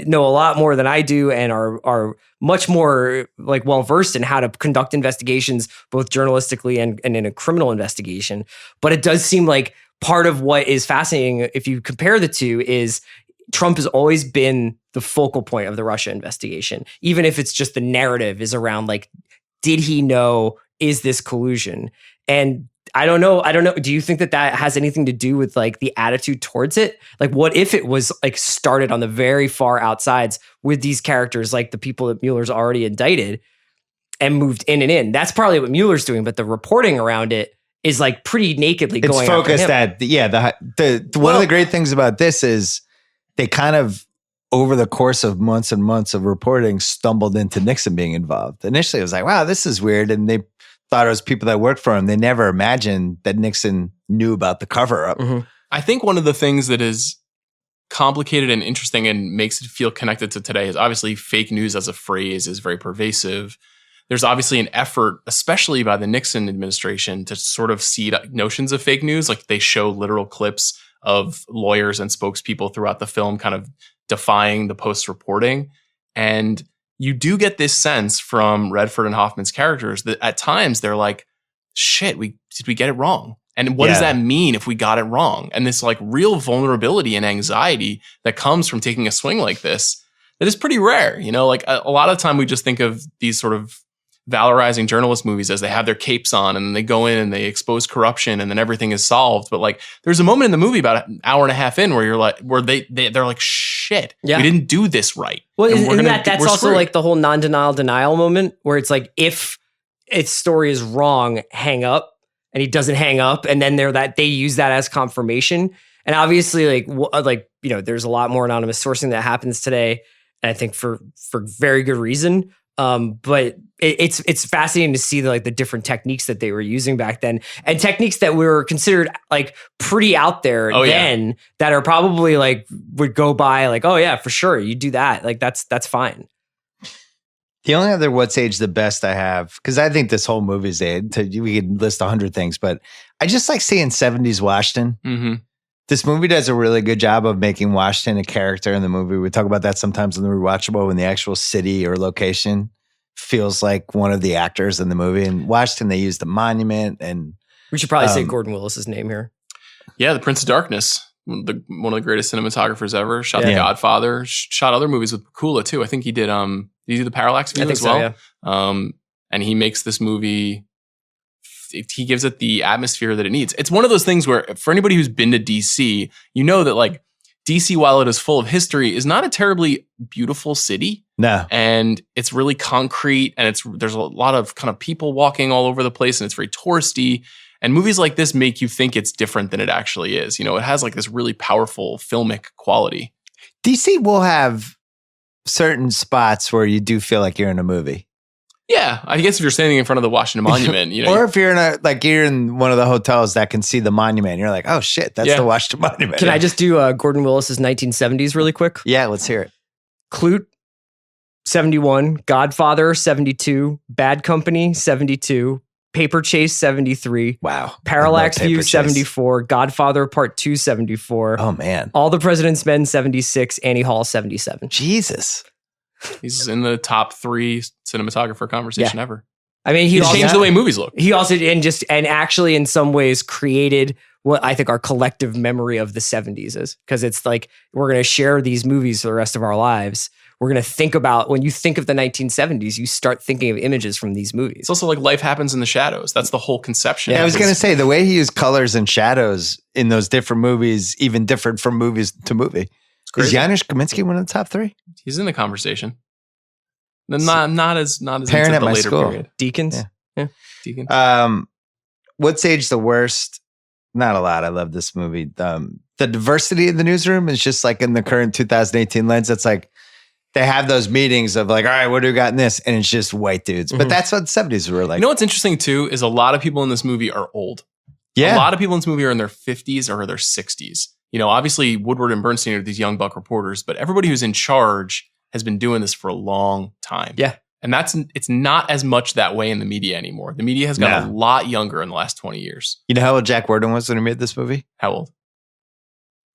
know a lot more than I do and are much more well-versed in how to conduct investigations, both journalistically and in a criminal investigation. But it does seem like part of what is fascinating, if you compare the two, is Trump has always been the focal point of the Russia investigation, even if it's just the narrative is around did he know, is this collusion? And I don't know. Do you think that has anything to do with the attitude towards it? What if it was started on the very far outsides with these characters, the people that Mueller's already indicted, and moved in and in? That's probably what Mueller's doing, but the reporting around it is pretty nakedly going. It's focused at one of the great things about this is they kind of, over the course of months and months of reporting, stumbled into Nixon being involved. Initially, it was like, wow, this is weird, and they thought it was people that worked for him. They never imagined that Nixon knew about the cover-up. Mm-hmm. I think one of the things that is complicated and interesting and makes it feel connected to today is obviously fake news as a phrase is very pervasive. There's obviously an effort, especially by the Nixon administration, to sort of seed notions of fake news. They show literal clips of lawyers and spokespeople throughout the film kind of defying the Post's reporting. And you do get this sense from Redford and Hoffman's characters that at times they're like, shit, did we get it wrong? And what does that mean if we got it wrong? And this real vulnerability and anxiety that comes from taking a swing like this, that is pretty rare. A lot of time we just think of these sort of valorizing journalist movies as they have their capes on and they go in and they expose corruption and then everything is solved. But there's a moment in the movie about an hour and a half in where they're like, shit, we didn't do this right. Well, that's also screwed. The whole denial moment where it's if its story is wrong, hang up, and he doesn't hang up. And then they use that as confirmation. And obviously there's a lot more anonymous sourcing that happens today. and I think for very good reason. But it's fascinating to see the different techniques that they were using back then, and techniques that were considered like pretty out there then that are probably like would go by like, oh yeah, for sure, you do that, like that's fine. The only other what's aged the best I have, because I think this whole movie's we could list 100 things, but I just like seeing 70s Washington. Mm-hmm. This movie does a really good job of making Washington a character in the movie. We talk about that sometimes in the Rewatchable when the actual city or location feels like one of the actors in the movie. In Washington, they use the monument, and we should probably say Gordon Willis's name here. Yeah, the Prince of Darkness, one of the greatest cinematographers ever. Shot The Godfather, shot other movies with Pakula too. I think he did. Did he do the Parallax View as well? So, yeah. And he makes this movie. He gives it the atmosphere that it needs. It's one of those things where, for anybody who's been to DC, you know that like DC, while it is full of history, is not a terribly beautiful city. No, and it's really concrete, and there's a lot of kind of people walking all over the place, and it's very touristy. And movies like this make you think it's different than it actually is. You know, it has like this really powerful filmic quality. DC will have certain spots where you do feel like you're in a movie. Yeah, I guess if you're standing in front of the Washington Monument, you know, or if you're you're in one of the hotels that can see the monument, you're like, oh shit, that's the Washington Monument. Can I just do Gordon Willis's 1970s really quick? Yeah, let's hear it. Clute, 71, Godfather, 72, Bad Company, 72, Paper Chase, 73. Wow. Parallax View, 74, Godfather Part 2, 74. Oh man. All the President's Men, 76, Annie Hall, 77. Jesus. He's in the top 3 cinematographer conversation ever. I mean, he changed the way movies look. He also and actually in some ways created what I think our collective memory of the 70s is, because it's like we're going to share these movies for the rest of our lives. We're going to think about, when you think of the 1970s, you start thinking of images from these movies. It's also like life happens in the shadows. That's the whole conception. Yeah, I was going to say the way he used colors and shadows in those different movies, even different from movies to movie. Is Janusz Kaminski one of the top 3? He's in the conversation. Not as Parent at the my later school. period. Deacons. Yeah. Deacons. What's aged the worst? Not a lot. I love this movie. The diversity in the newsroom is just like in the current 2018 lens. It's like they have those meetings of like, all right, what do we got in this? And it's just white dudes. But that's what the 70s were like. You know what's interesting too is a lot of people in this movie are old. Yeah. A lot of people in this movie are in their 50s or their 60s. You know, obviously Woodward and Bernstein are these young buck reporters, but everybody who's in charge has been doing this for a long time. Yeah. And it's not as much that way in the media anymore. The media has gotten a lot younger in the last 20 years. You know how old Jack Warden was when he made this movie? How old?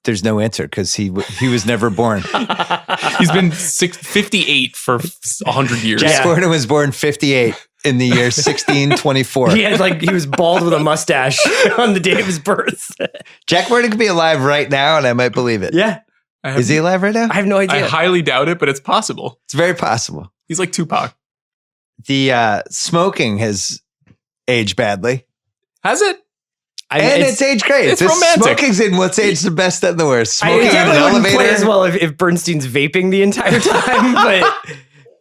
There's no answer because he was never born. He's been 58 for 100 years. Jack Warden was born 58 in the year 1624. He was bald with a mustache on the day of his birth. Jack Warden could be alive right now, and I might believe it. Yeah. Is he alive right now? I have no idea. I highly doubt it, but it's possible. It's very possible. He's like Tupac. The smoking has aged badly. Has it? It's aged great. It's romantic. Smoking's in what's aged the best and the worst. Smoking in an wouldn't play elevator. as well if Bernstein's vaping the entire time,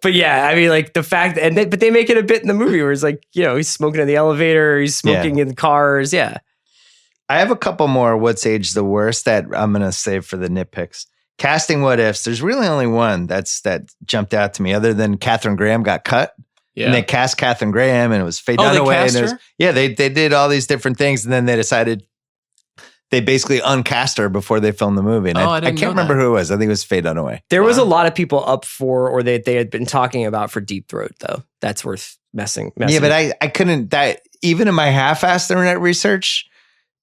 but yeah, I mean, like the fact, but they make it a bit in the movie where it's like, you know, he's smoking in the elevator, he's smoking in cars. Yeah. I have a couple more what's aged the worst that I'm going to save for the nitpicks. Casting what ifs. There's really only one that jumped out to me, other than Katharine Graham got cut. Yeah. And they cast Katharine Graham, and it was Faye Dunaway. They did all these different things, and then they decided they basically uncast her before they filmed the movie. And I can't remember who it was. I think it was Faye Dunaway. There was a lot of people up for, or they had been talking about for Deep Throat, though. That's worth messing. Yeah, but I couldn't. Even in my half-assed internet research,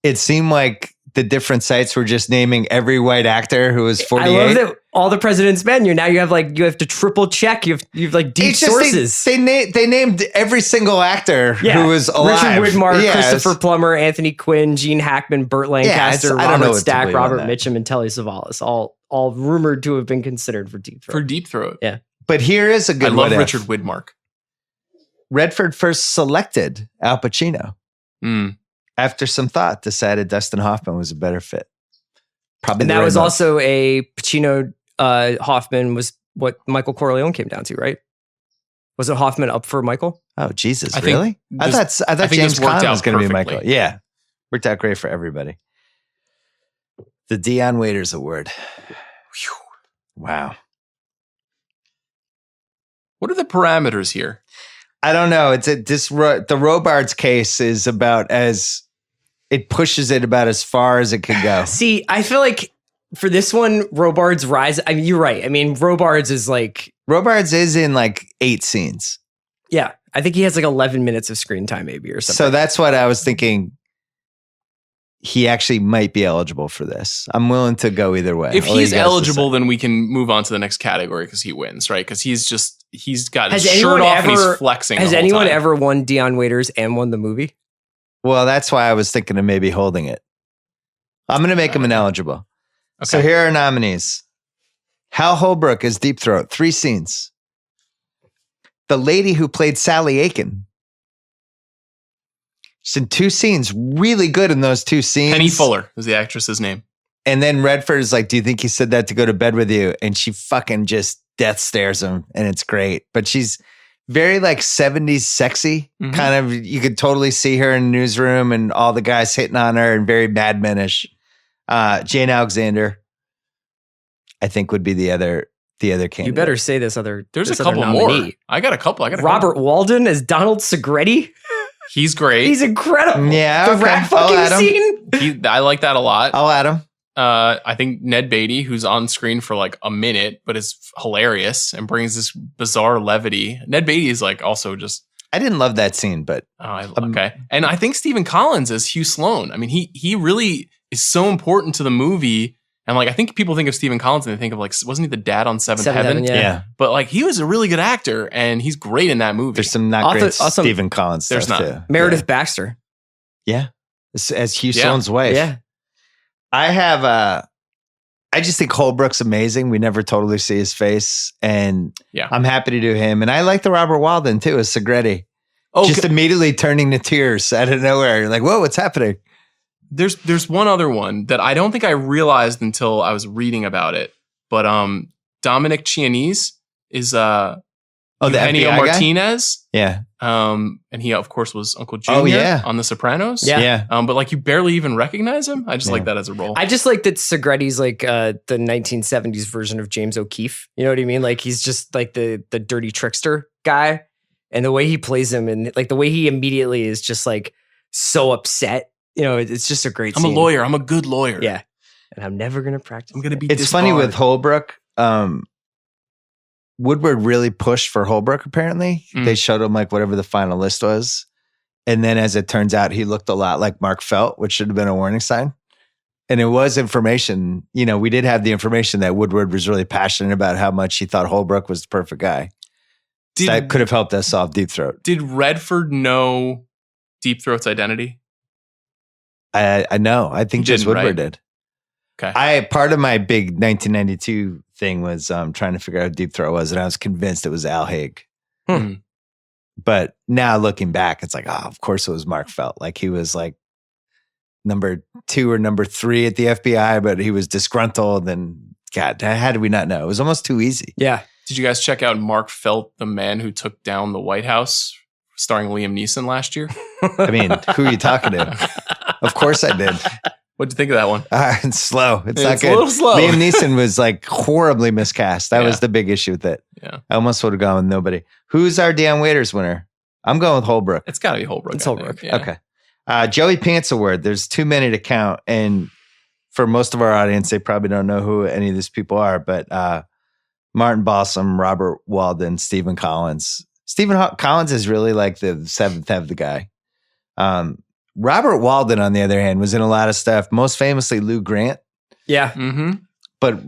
it seemed like the different sites were just naming every white actor who was 48. I love that all the President's Men. You have to triple check. You have like deep sources. They named every single actor who was alive. Richard Widmark, Christopher Plummer, Anthony Quinn, Gene Hackman, Burt Lancaster, Robert Stack, Robert Mitchum, and Telly Savalas. All rumored to have been considered for Deep Throat. For Deep Throat. Yeah. But here is a good one. I love Richard Widmark. Redford first selected Al Pacino. After some thought, decided Dustin Hoffman was a better fit. Probably, and that was also a Pacino. Hoffman was what Michael Corleone came down to, right? Was it Hoffman up for Michael? Oh Jesus, really? I thought James Caan was going to be Michael. Yeah, worked out great for everybody. The Dion Waiters Award. Wow. What are the parameters here? I don't know. The Robards case is about it pushes it about as far as it could go. See, I feel like for this one, Robards rise. I mean, you're right. I mean, Robards is in like 8 scenes. Yeah. I think he has like 11 minutes of screen time maybe or something. So that's what I was thinking. He actually might be eligible for this. I'm willing to go either way. If he's eligible, then we can move on to the next category because he wins, right? Because he's got his shirt off and he's flexing. Has anyone ever won Dion Waiters and won the movie? Well, that's why I was thinking of maybe holding it. I'm going to make him ineligible. Okay. So here are nominees. Hal Holbrook as Deep Throat, 3 scenes. The lady who played Sally Aiken. She's in 2 scenes. Really good in those 2 scenes. Penny Fuller is the actress's name. And then Redford is like, do you think he said that to go to bed with you? And she fucking just death stares him. And it's great. But she's very like 70s sexy. Mm-hmm. Kind of, you could totally see her in the newsroom and all the guys hitting on her and very Mad Men-ish. Jane Alexander, I think, would be the other candidate. You better say this other. There's a couple more. I got a couple. Robert Walden as Donald Segretti. He's great. He's incredible. Yeah. The rat fucking scene. I like that a lot. I'll add him. I think Ned Beatty, who's on screen for like a minute, but is hilarious and brings this bizarre levity. Ned Beatty is like also just. I didn't love that scene, but. Okay. And I think Stephen Collins as Hugh Sloan. I mean, he really is so important to the movie. And like, I think people think of Stephen Collins and they think of like, wasn't he the dad on Seventh Heaven? Yeah. But like, he was a really good actor and he's great in that movie. There's some not great Stephen Collins stuff too. Meredith Baxter. Yeah. As Hugh Sloan's wife. Yeah. I just think Holbrook's amazing. We never totally see his face. And I'm happy to do him. And I like the Robert Walden too as Segretti. Just immediately turning to tears out of nowhere. You're like, whoa, what's happening? There's one other one that I don't think I realized until I was reading about it. But Dominic Chianese is Eugenio Martinez. Yeah. And he of course was Uncle Junior on The Sopranos. Yeah. But like you barely even recognize him. I just like that as a role. I just like that Segretti's like the 1970s version of James O'Keefe. You know what I mean? Like he's just like the dirty trickster guy. And the way he plays him and like the way he immediately is just like so upset. You know, it's just a great scene. I'm a lawyer. I'm a good lawyer. Yeah. And I'm never going to practice. I'm going to be It's funny with Holbrook. Woodward really pushed for Holbrook, apparently. They showed him like whatever the final list was. And then as it turns out, he looked a lot like Mark Felt, which should have been a warning sign. And it was information. You know, we did have the information that Woodward was really passionate about how much he thought Holbrook was the perfect guy. That could have helped us solve Deep Throat. Did Redford know Deep Throat's identity? I know. I think just Woodward did. Okay. Part of my big 1992 thing was trying to figure out who Deep Throat was, and I was convinced it was Al Haig. But now looking back, it's like, of course it was Mark Felt. Like he was like number 2 or number 3 at the FBI, but he was disgruntled, and God, how did we not know? It was almost too easy. Yeah. Did you guys check out Mark Felt, the man who took down the White House, starring Liam Neeson last year? I mean, who are you talking to? Of course I did. What'd you think of that one? It's slow. It's not good. A little slow. Liam Neeson was like horribly miscast. That was the big issue with it. Yeah. I almost would have gone with nobody. Who's our Dion Waiters winner? I'm going with Holbrook. It's got to be Holbrook. It's Holbrook. Yeah. Okay. Joey Pants Award. There's too many to count. And for most of our audience, they probably don't know who any of these people are. But Martin Balsam, Robert Walden, Stephen Collins. Collins is really like the seventh of the guy. Robert Walden, on the other hand, was in a lot of stuff, most famously Lou Grant. Yeah. Mm-hmm. But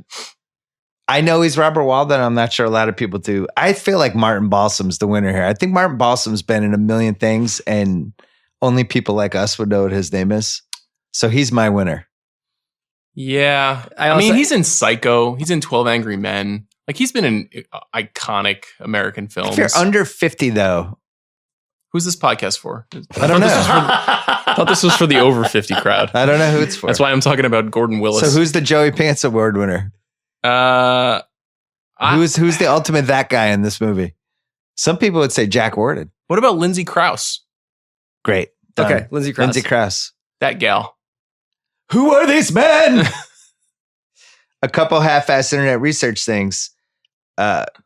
I know he's Robert Walden. I'm not sure a lot of people do. I feel like Martin Balsam's the winner here. I think Martin Balsam's been in a million things, and only people like us would know what his name is. So he's my winner. Yeah. I mean, he's in Psycho. He's in 12 Angry Men. Like, he's been in iconic American films. If you're under 50, though. Who's this podcast for? I don't know. I thought this was for the over 50 crowd. I don't know who it's for. That's why I'm talking about Gordon Willis. So who's the Joey Pants Award winner? Who's the ultimate that guy in this movie? Some people would say Jack Warden. What about Lindsay Krause? Great. Done. Okay, Lindsay Krause. Lindsay Krause. That gal. Who are these men? A couple half-assed internet research things.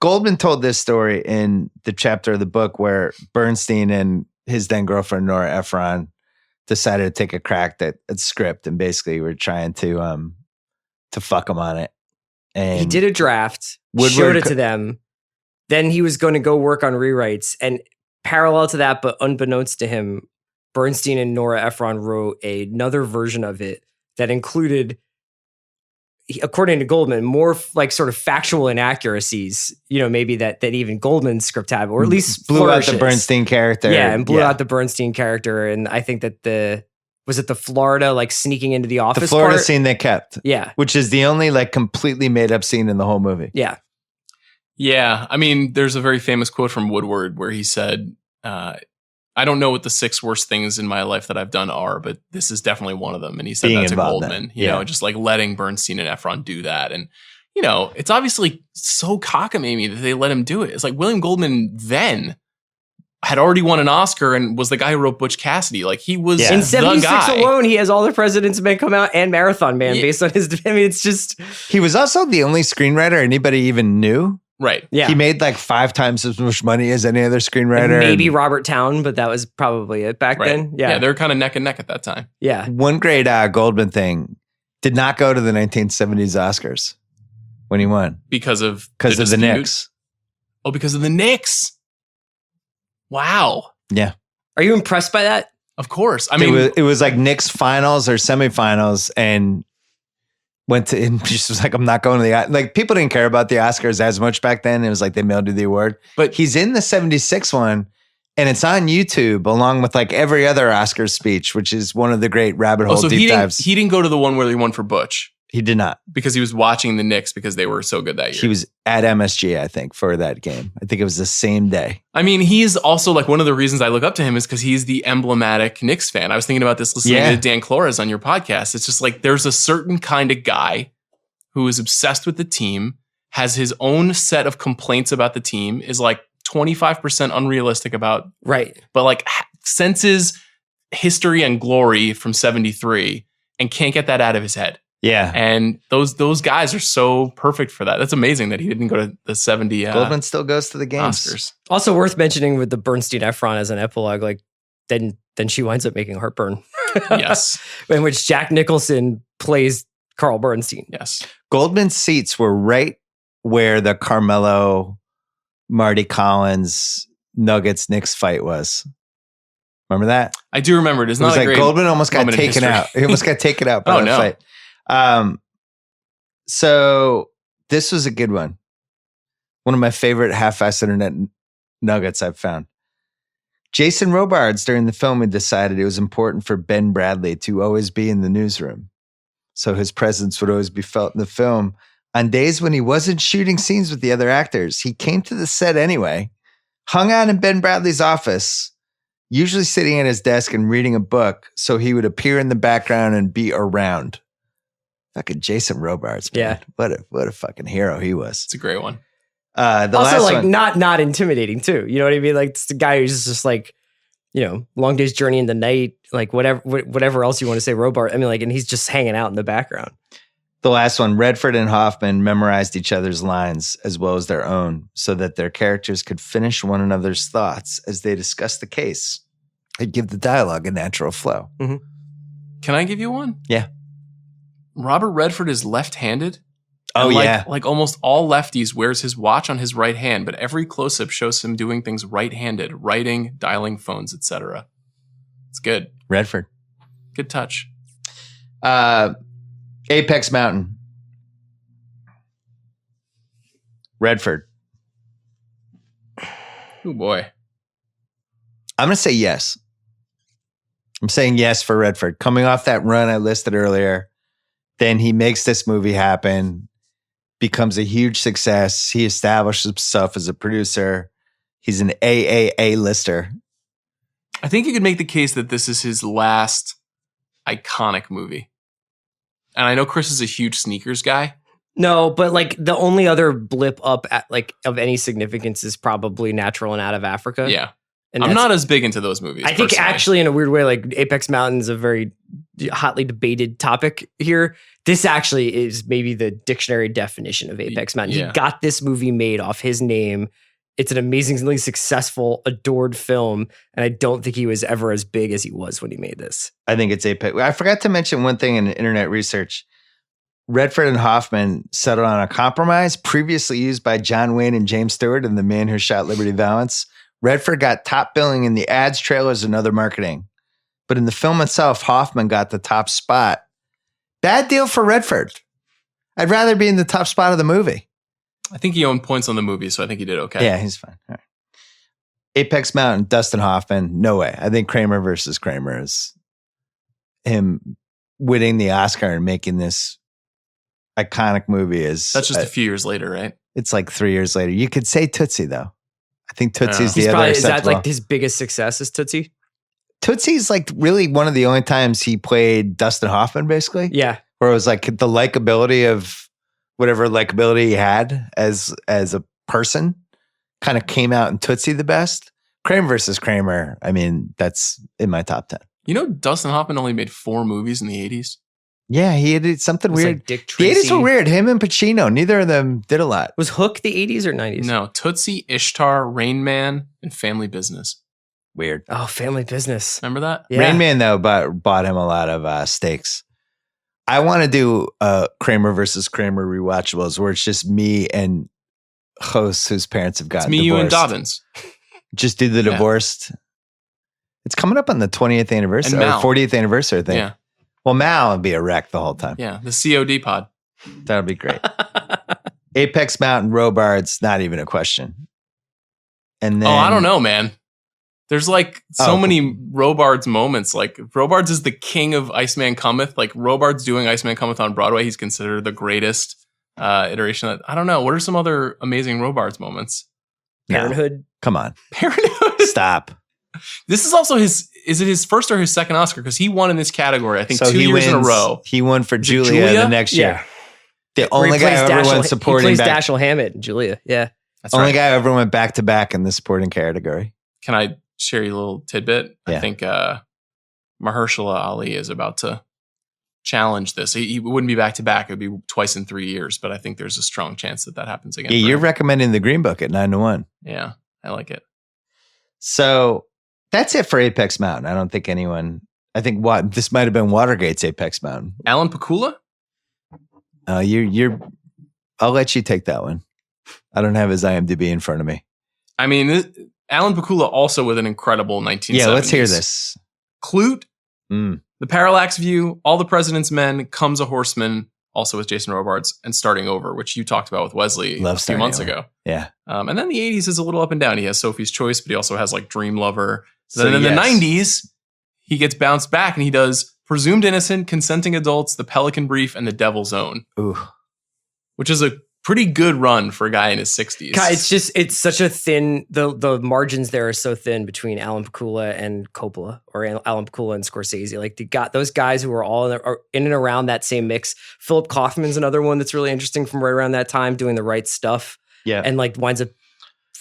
Goldman told this story in the chapter of the book where Bernstein and his then girlfriend Nora Ephron decided to take a crack at script and basically were trying to fuck him on it. And he did a draft, Woodward showed it to them. Then he was going to go work on rewrites. And parallel to that, but unbeknownst to him, Bernstein and Nora Ephron wrote another version of it that included, according to Goldman, more like sort of factual inaccuracies, maybe that even Goldman's script had, or at least blew out the flourishes. Bernstein character. Yeah, and blew out the Bernstein character. And I think that was it the Florida, like sneaking into the office The Florida part? scene they kept. Yeah. Which is the only like completely made up scene in the whole movie. Yeah. Yeah. I mean, there's a very famous quote from Woodward where he said, I don't know what the 6 worst things in my life that I've done are, but this is definitely one of them. And he said Being that to involved Goldman, in. you know, just like letting Bernstein and Ephron do that. And, it's obviously so cockamamie that they let him do it. It's like William Goldman then had already won an Oscar and was the guy who wrote Butch Cassidy. Like he was In the 76 guy. alone, he has All the President's Men come out and Marathon Man based on his, it's just. He was also the only screenwriter anybody even knew. Right. Yeah. He made like 5 times as much money as any other screenwriter. Maybe Robert Towne, but that was probably it back then. Yeah. They were kind of neck and neck at that time. Yeah. One great Goldman thing did not go to the 1970s Oscars when he won. Because of the Knicks. Oh, because of the Knicks. Wow. Yeah. Are you impressed by that? Of course. I mean, it was like Knicks finals or semifinals and just was like, I'm not going to the, like people didn't care about the Oscars as much back then. It was like they mailed you the award, but he's in the 76 one and it's on YouTube along with like every other Oscars speech, which is one of the great rabbit hole deep dives. He didn't go to the one where he won for Butch. He did not. Because he was watching the Knicks because they were so good that year. He was at MSG, I think, for that game. I think it was the same day. I mean, he's also like one of the reasons I look up to him is because he's the emblematic Knicks fan. I was thinking about this listening to Dan Flores on your podcast. It's just like there's a certain kind of guy who is obsessed with the team, has his own set of complaints about the team, is like 25% unrealistic about. Right. But like senses history and glory from 73 and can't get that out of his head. Yeah. And those guys are so perfect for that. That's amazing that he didn't go to the 70 Goldman still goes to the games. Oscars. Also worth mentioning with the Bernstein Ephron as an epilogue, like then she winds up making Heartburn. Yes. In which Jack Nicholson plays Carl Bernstein. Yes. Goldman's seats were right where the Carmelo, Marty Collins, Nuggets Knicks fight was. Remember that? I do remember it. It's It was not like a great Goldman almost got moment in taken history. out. He almost got taken out by Oh, that no. fight. So this was a good one. One of my favorite half-assed internet nuggets I've found. Jason Robards during the film had decided it was important for Ben Bradlee to always be in the newsroom. So his presence would always be felt in the film. On days when he wasn't shooting scenes with the other actors, he came to the set anyway, hung out in Ben Bradlee's office, usually sitting at his desk and reading a book, so he would appear in the background and be around. Fucking Jason Robards, man. Yeah. What a fucking hero he was. It's a great one. The Also, last like one, not intimidating too. You know what I mean? Like it's the guy who's just like, Long Day's Journey in the Night, like whatever else you want to say, Robart. I mean, like, and he's just hanging out in the background. the last one, Redford and Hoffman memorized each other's lines as well as their own so that their characters could finish one another's thoughts as they discussed the case. It'd give the dialogue a natural flow. Mm-hmm. Can I give you one? Yeah. Robert Redford is left-handed. Oh, and yeah. Like almost all lefties wears his watch on his right hand, but every close-up shows him doing things right-handed, writing, dialing phones, etc. It's good. Redford. Good touch. Apex Mountain. Redford. Oh, boy. I'm going to say yes. I'm saying yes for Redford. Coming off that run I listed earlier, then he makes this movie happen, becomes a huge success. He establishes himself as a producer. He's an AAA lister. I think you could make the case that this is his last iconic movie. And I know Chris is a huge sneakers guy. No, but like the only other blip up at like of any significance is probably Natural and Out of Africa. Yeah. And I'm not as big into those movies. I think personally. actually, in a weird way, like Apex Mountain is a very hotly debated topic here. This actually is maybe the dictionary definition of Apex Mountain. Yeah. He got this movie made off his name. It's an amazingly successful, adored film, and I don't think he was ever as big as he was when he made this. I think it's Apex. I forgot to mention one thing in internet research. Redford and Hoffman settled on a compromise previously used by John Wayne and James Stewart in The Man Who Shot Liberty Valance. Redford got top billing in the ads, trailers, and other marketing. But in the film itself, Hoffman got the top spot. Bad deal for Redford. I'd rather be in the top spot of the movie. I think he owned points on the movie, so I think he did okay. Yeah, he's fine. All right. Apex Mountain, Dustin Hoffman, no way. I think Kramer versus Kramer is him winning the Oscar and making this iconic movie. That's just a few years later, right? It's like 3 years later. You could say Tootsie, though. I think Tootsie's He's the other probably, is that acceptable. like his biggest success is Tootsie? Tootie's like really one of the only times he played Dustin Hoffman, basically. Yeah. Where it was like the likability of whatever likability he had as a person kind of came out in Tootsie the best. Kramer versus Kramer, I mean, that's in my top 10. You know, Dustin Hoffman only made 4 movies in the 80s. Yeah, he did something It was weird. like Dick The 80s Tracy. were weird. Him and Pacino, neither of them did a lot. Was Hook the 80s or 90s? No, Tootsie, Ishtar, Rain Man, and Family Business. Weird. Oh, Family Business. Remember that? Yeah. Rain Man, though, bought him a lot of steaks. I want to do Kramer versus Kramer rewatchables where it's just me and hosts whose parents have gotten It's me, divorced. you, and Dobbins. Just do the Yeah. divorced. It's coming up on the 20th anniversary And or Mal. 40th anniversary, I think. Yeah. Well, Mal will be a wreck the whole time. Yeah, the COD pod. That'll be great. Apex Mountain, Robards, not even a question. And then, I don't know, man. There's like so Oh. many Robards moments. Like Robards is the king of Iceman Cometh. Like Robards doing Iceman Cometh on Broadway, he's considered the greatest iteration. I don't know. What are some other amazing Robards moments? No. Parenthood. Come on. Parenthood. Stop. This is also is it his first or his second Oscar? Because he won in this category, I think, So 2 he years in a wins- row. He won for it Julia, Julia? the next year. Yeah. The Where only he guy plays who ever Dashiell- went supporting He plays back. Dashiell Hammett and Julia. Yeah. That's Only right. guy who ever went back to back in the supporting category. Can I share you a little tidbit? Yeah. I think Mahershala Ali is about to challenge this. He wouldn't be back to back. It would be twice in 3 years, but I think there's a strong chance that happens again. Yeah, for you're him. recommending the Green Book at 9-1. Yeah, I like it. So that's it for Apex Mountain. I don't think anyone. I think this might have been Watergate's Apex Mountain. Alan Pakula? You're. I'll let you take that one. I don't have his IMDb in front of me. I mean, Alan Pakula also with an incredible 1970s. Yeah, let's hear this. Clute, Mm. The Parallax View, All the President's Men, Comes a Horseman, also with Jason Robards, and Starting Over, which you talked about with Wesley Love a few Starting months Over. ago. Yeah. And then the 80s is a little up and down. He has Sophie's Choice, but he also has like Dream Lover. So Then in yes. the 90s, he gets bounced back and he does Presumed Innocent, Consenting Adults, The Pelican Brief, and The Devil's Own, Ooh. which is a pretty good run for a guy in his 60s. God, it's such a thin, the margins there are so thin between Alan Pakula and Coppola, or Alan Pakula and Scorsese. Like those guys who are all are in and around that same mix. Philip Kaufman's another one that's really interesting from right around that time, doing the right stuff. Yeah. And like winds up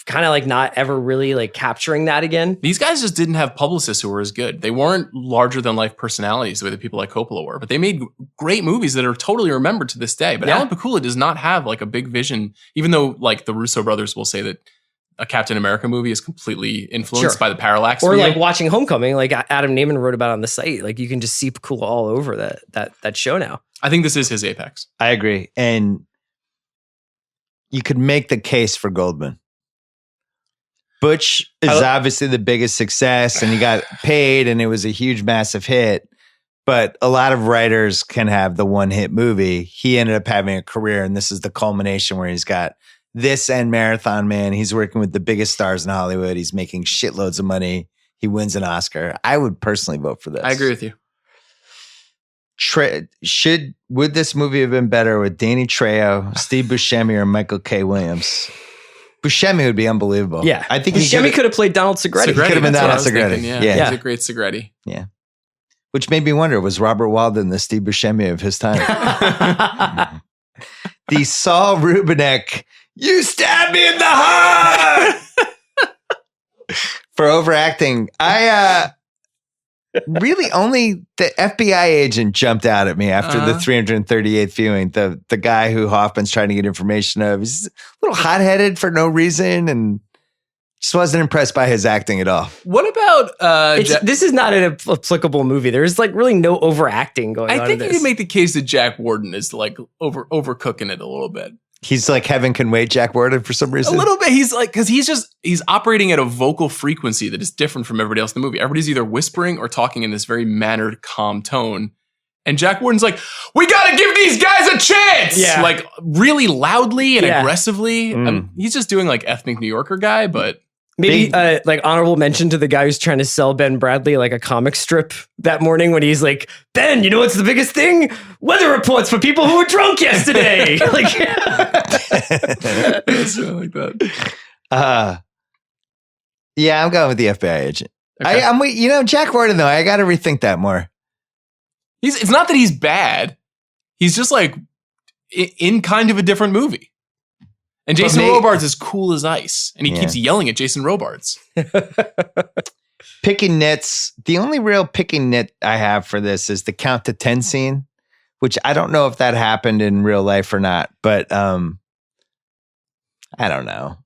kind of like not ever really like capturing that again. These guys just didn't have publicists who were as good. They weren't larger than life personalities the way that people like Coppola were, but they made great movies that are totally remembered to this day. But Yeah. Alan Pakula does not have like a big vision, even though like the Russo brothers will say that a Captain America movie is completely influenced Sure. by the Parallax Or View. like watching Homecoming, like Adam Naiman wrote about on the site. Like you can just see Pakula all over that show now. I think this is his apex. I agree. And you could make the case for Goldman. Butch is obviously the biggest success and he got paid and it was a huge, massive hit. But a lot of writers can have the one hit movie. He ended up having a career and this is the culmination where he's got this and Marathon Man. He's working with the biggest stars in Hollywood. He's making shitloads of money. He wins an Oscar. I would personally vote for this. I agree with you. Would this movie have been better with Danny Trejo, Steve Buscemi, or Michael K. Williams? Buscemi would be unbelievable. Yeah. I think Buscemi could have played Donald Segretti. He could have been that's what I Donald was Segretti. thinking, Yeah. He's Yeah. a great Segretti. Yeah. Which made me wonder, was Robert Walden the Steve Buscemi of his time? The Saul Rubinek, you stabbed me in the heart! For overacting, I really only the FBI agent jumped out at me after the 338th viewing. The guy who Hoffman's trying to get information of. He's a little hot-headed for no reason and just wasn't impressed by his acting at all. What about this is not an applicable movie. There's like really no overacting going on. I think in you this. can make the case that Jack Warden is like overcooking it a little bit. He's like Heaven Can Wait Jack Warden for some reason. A little bit. He's like, because he's operating at a vocal frequency that is different from everybody else in the movie. Everybody's either whispering or talking in this very mannered, calm tone. And Jack Warden's like, we got to give these guys a chance. Yeah. Like really loudly and aggressively. He's just doing like ethnic New Yorker guy, but. Maybe like honorable mention to the guy who's trying to sell Ben Bradley like a comic strip that morning when he's like, Ben, you know what's the biggest thing? Weather reports for people who were drunk yesterday. Like, It's like that. Yeah, I'm going with the FBI agent. Okay. I'm Jack Warden though. I got to rethink that more. It's not that he's bad. He's just like in kind of a different movie. And Jason Robards is cool as ice, and he keeps yelling at Jason Robards. Picking nits. The only real picking nit I have for this is the count to 10 scene, which I don't know if that happened in real life or not, but I don't know.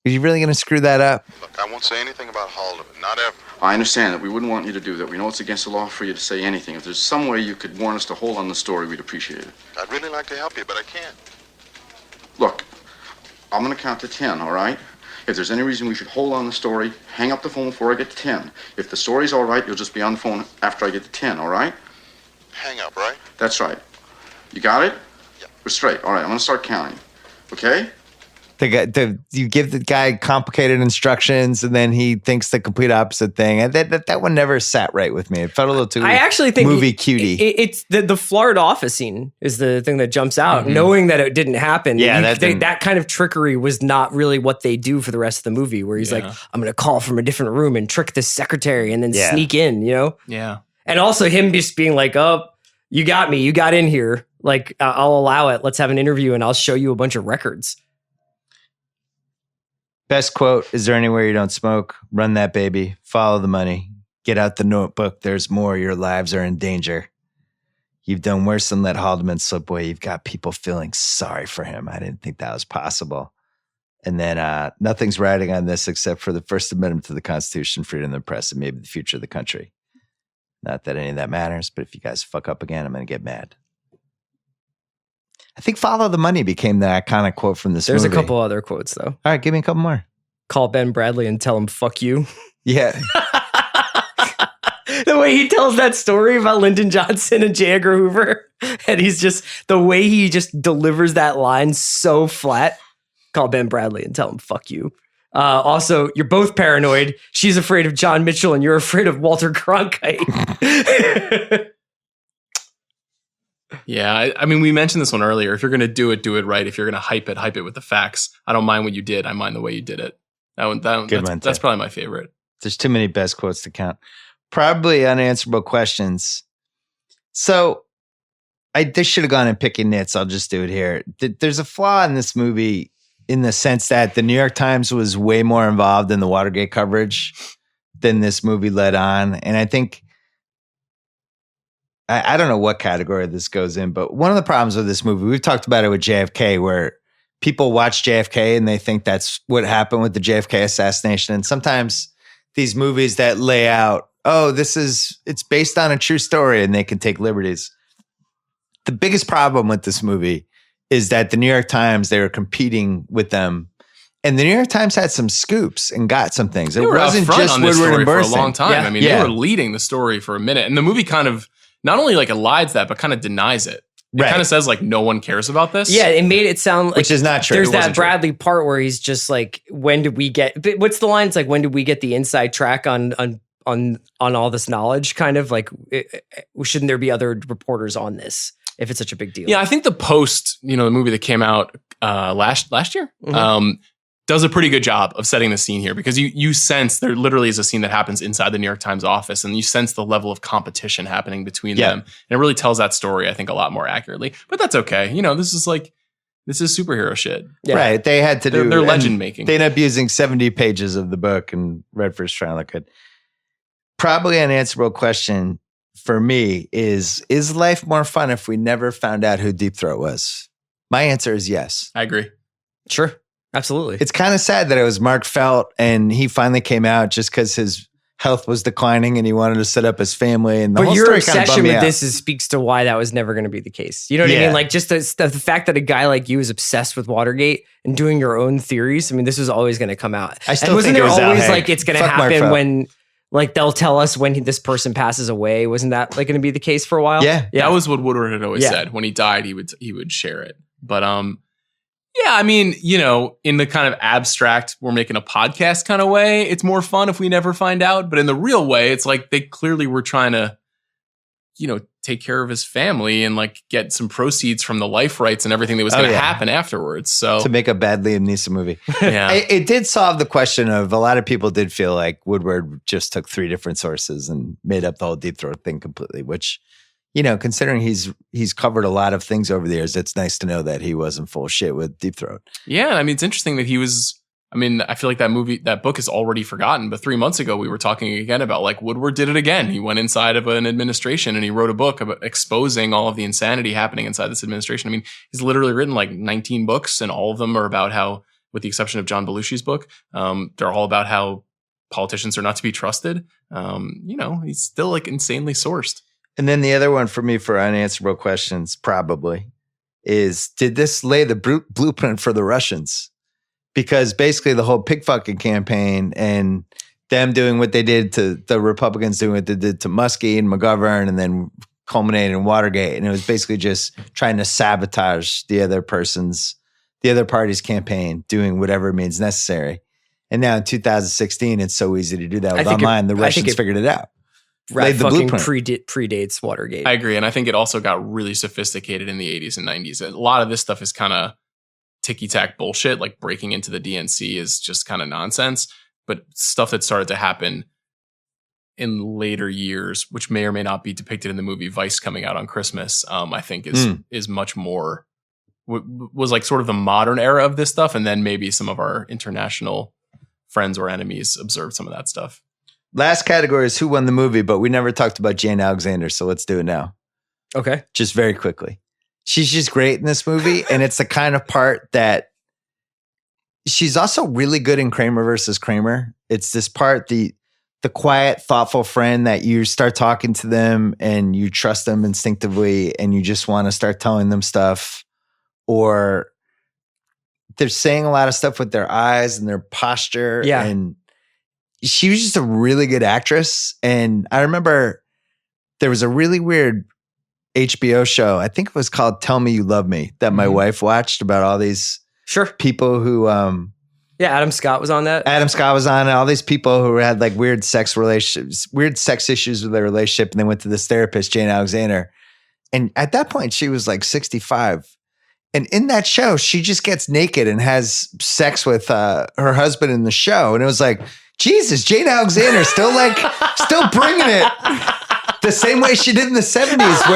Are you really going to screw that up? Look, I won't say anything about Haldeman, not ever. I understand that we wouldn't want you to do that. We know it's against the law for you to say anything. If there's some way you could warn us to hold on the story, we'd appreciate it. I'd really like to help you, but I can't. Look, I'm going to count to 10, all right? If there's any reason we should hold on the story, hang up the phone before I get to 10. If the story's all right, you'll just be on the phone after I get to 10, all right? Hang up, right? That's right. You got it? Yeah. We're straight. All right, I'm going to start counting. Okay? You give the guy complicated instructions, and then he thinks the complete opposite thing. And that one never sat right with me. It felt a little too. I actually think movie cutie. It's the Florida office scene is the thing that jumps out, knowing that it didn't happen. Yeah, that kind of trickery was not really what they do for the rest of the movie. Where he's like, "I'm going to call from a different room and trick this secretary, and then sneak in," you know? Yeah. And also him just being like, "Oh, you got me. You got in here. Like, I'll allow it. Let's have an interview, and I'll show you a bunch of records." Best quote, is there anywhere you don't smoke? Run that baby. Follow the money. Get out the notebook. There's more. Your lives are in danger. You've done worse than let Haldeman slip away. You've got people feeling sorry for him. I didn't think that was possible. And then nothing's riding on this except for the First Amendment to the Constitution, freedom of the press, and maybe the future of the country. Not that any of that matters, but if you guys fuck up again, I'm going to get mad. I think follow the money became the iconic quote from this There's movie. a couple other quotes, though. All right, give me a couple more. Call Ben Bradley and tell him, fuck you. Yeah. The way he tells that story about Lyndon Johnson and J. Edgar Hoover. And he's just, the way he just delivers that line so flat. Call Ben Bradley and tell him, fuck you. Also, you're both paranoid. She's afraid of John Mitchell and you're afraid of Walter Cronkite. Yeah, I mean, we mentioned this one earlier. If you're going to do it right. If you're going to hype it with the facts. I don't mind what you did. I mind the way you did it. That's probably my favorite. There's too many best quotes to count. Probably unanswerable questions. So this should have gone in picking nits. I'll just do it here. There's a flaw in this movie in the sense that the New York Times was way more involved in the Watergate coverage than this movie led on. And I think, I don't know what category this goes in, but one of the problems with this movie, we've talked about it with JFK, where people watch JFK and they think that's what happened with the JFK assassination. And sometimes these movies that lay out, it's based on a true story, and they can take liberties. The biggest problem with this movie is that the New York Times, they were competing with them. And the New York Times had some scoops and got some things. It wasn't just Woodward and Burstyn. For a long time. Yeah. I mean, they were leading the story for a minute. And the movie kind of not only like elides that, but kind of denies it. It kind of says like no one cares about this. Yeah, it made it sound like, which is not true. There's that Bradley part where he's just like, when did we get? What's the line? It's like, when did we get the inside track on all this knowledge? Kind of like, shouldn't there be other reporters on this if it's such a big deal? Yeah, I think the Post, the movie that came out last year, does a pretty good job of setting the scene here, because you sense there literally is a scene that happens inside the New York Times office, and you sense the level of competition happening between them. And it really tells that story, I think, a lot more accurately. But that's okay. This This is superhero shit. Yeah. Right. They had to They're legend making. They ended up using 70 pages of the book, and Redford's trying to look good. Probably an unanswerable question for me is life more fun if we never found out who Deep Throat was? My answer is yes. I agree. Sure. Absolutely. It's kind of sad that it was Mark Felt and he finally came out just because his health was declining and he wanted to set up his family. And the but whole your story kind of obsession bummed me with out. this speaks to why that was never going to be the case. You know what I Yeah. mean? Like just the fact that a guy like you is obsessed with Watergate and doing your own theories. I mean, this was always going to come out. I still and wasn't think it there was Al always Haig. like it's going to Fuck Mark happen Felt. when like they'll tell us when this person passes away? Wasn't that like going to be the case for a while? Yeah. That was what Woodward had always Yeah. said. When he died, he would share it. But yeah, I mean, you know, in the kind of abstract, we're making a podcast kind of way, it's more fun if we never find out. But in the real way, it's like they clearly were trying to, you know, take care of his family and like get some proceeds from the life rights and everything that was going to happen afterwards. So to make a bad Liam Neeson movie. Yeah. It did solve the question of a lot of people did feel like Woodward just took 3 different sources and made up the whole Deep Throat thing completely, which, you know, considering he's covered a lot of things over the years, it's nice to know that he wasn't full of shit with Deep Throat. Yeah, I mean, it's interesting that he was. I mean, I feel like that book is already forgotten. But 3 months ago, we were talking again about like Woodward did it again. He went inside of an administration and he wrote a book about exposing all of the insanity happening inside this administration. I mean, he's literally written like 19 books, and all of them are about how, with the exception of John Belushi's book, they're all about how politicians are not to be trusted. You know, he's still like insanely sourced. And then the other one for me for unanswerable questions probably is, did this lay the blueprint for the Russians? Because basically the whole pig fucking campaign and them doing what they did to the Republicans, doing what they did to Muskie and McGovern, and then culminated in Watergate. And it was basically just trying to sabotage the other party's campaign, doing whatever means necessary. And now in 2016, it's so easy to do that with online. The Russians figured it out. Right, fucking predates Watergate. I agree. And I think it also got really sophisticated in the 80s and 90s. A lot of this stuff is kind of ticky-tack bullshit, like breaking into the DNC is just kind of nonsense. But stuff that started to happen in later years, which may or may not be depicted in the movie Vice coming out on Christmas, I think is much more, was like sort of the modern era of this stuff. And then maybe some of our international friends or enemies observed some of that stuff. Last category is who won the movie, but we never talked about Jane Alexander, so let's do it now. Okay. Just very quickly. She's just great in this movie, and it's the kind of part that she's also really good in Kramer versus Kramer. It's this part, the quiet, thoughtful friend that you start talking to them and you trust them instinctively and you just want to start telling them stuff, or they're saying a lot of stuff with their eyes and their posture. Yeah. And she was just a really good actress. And I remember there was a really weird HBO show, I think it was called Tell Me You Love Me, that my wife watched, about all these people who yeah, Adam Scott was on that. Adam Scott was on it. All these people who had like weird sex issues with their relationship, and they went to this therapist, Jane Alexander. And at that point, she was like 65. And in that show, she just gets naked and has sex with her husband in the show. And it was like, Jesus, Jane Alexander still bringing it the same way she did in the 70s,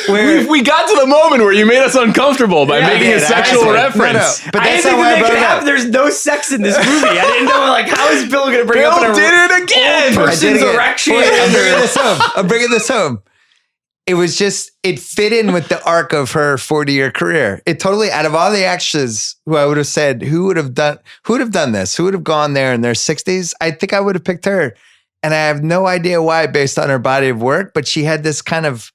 where we got to the moment where you made us uncomfortable by making a sexual reference. No. But that's not why I brought it up. There's no sex in this movie. I didn't know, like, how is Bill going to bring up Bill did it again. Person's erection? I'm bringing this home. It was just, it fit in with the arc of her 40-year career. It totally, out of all the actors who I would have said, who would have done this? Who would have gone there in their 60s? I think I would have picked her. And I have no idea why, based on her body of work, but she had this kind of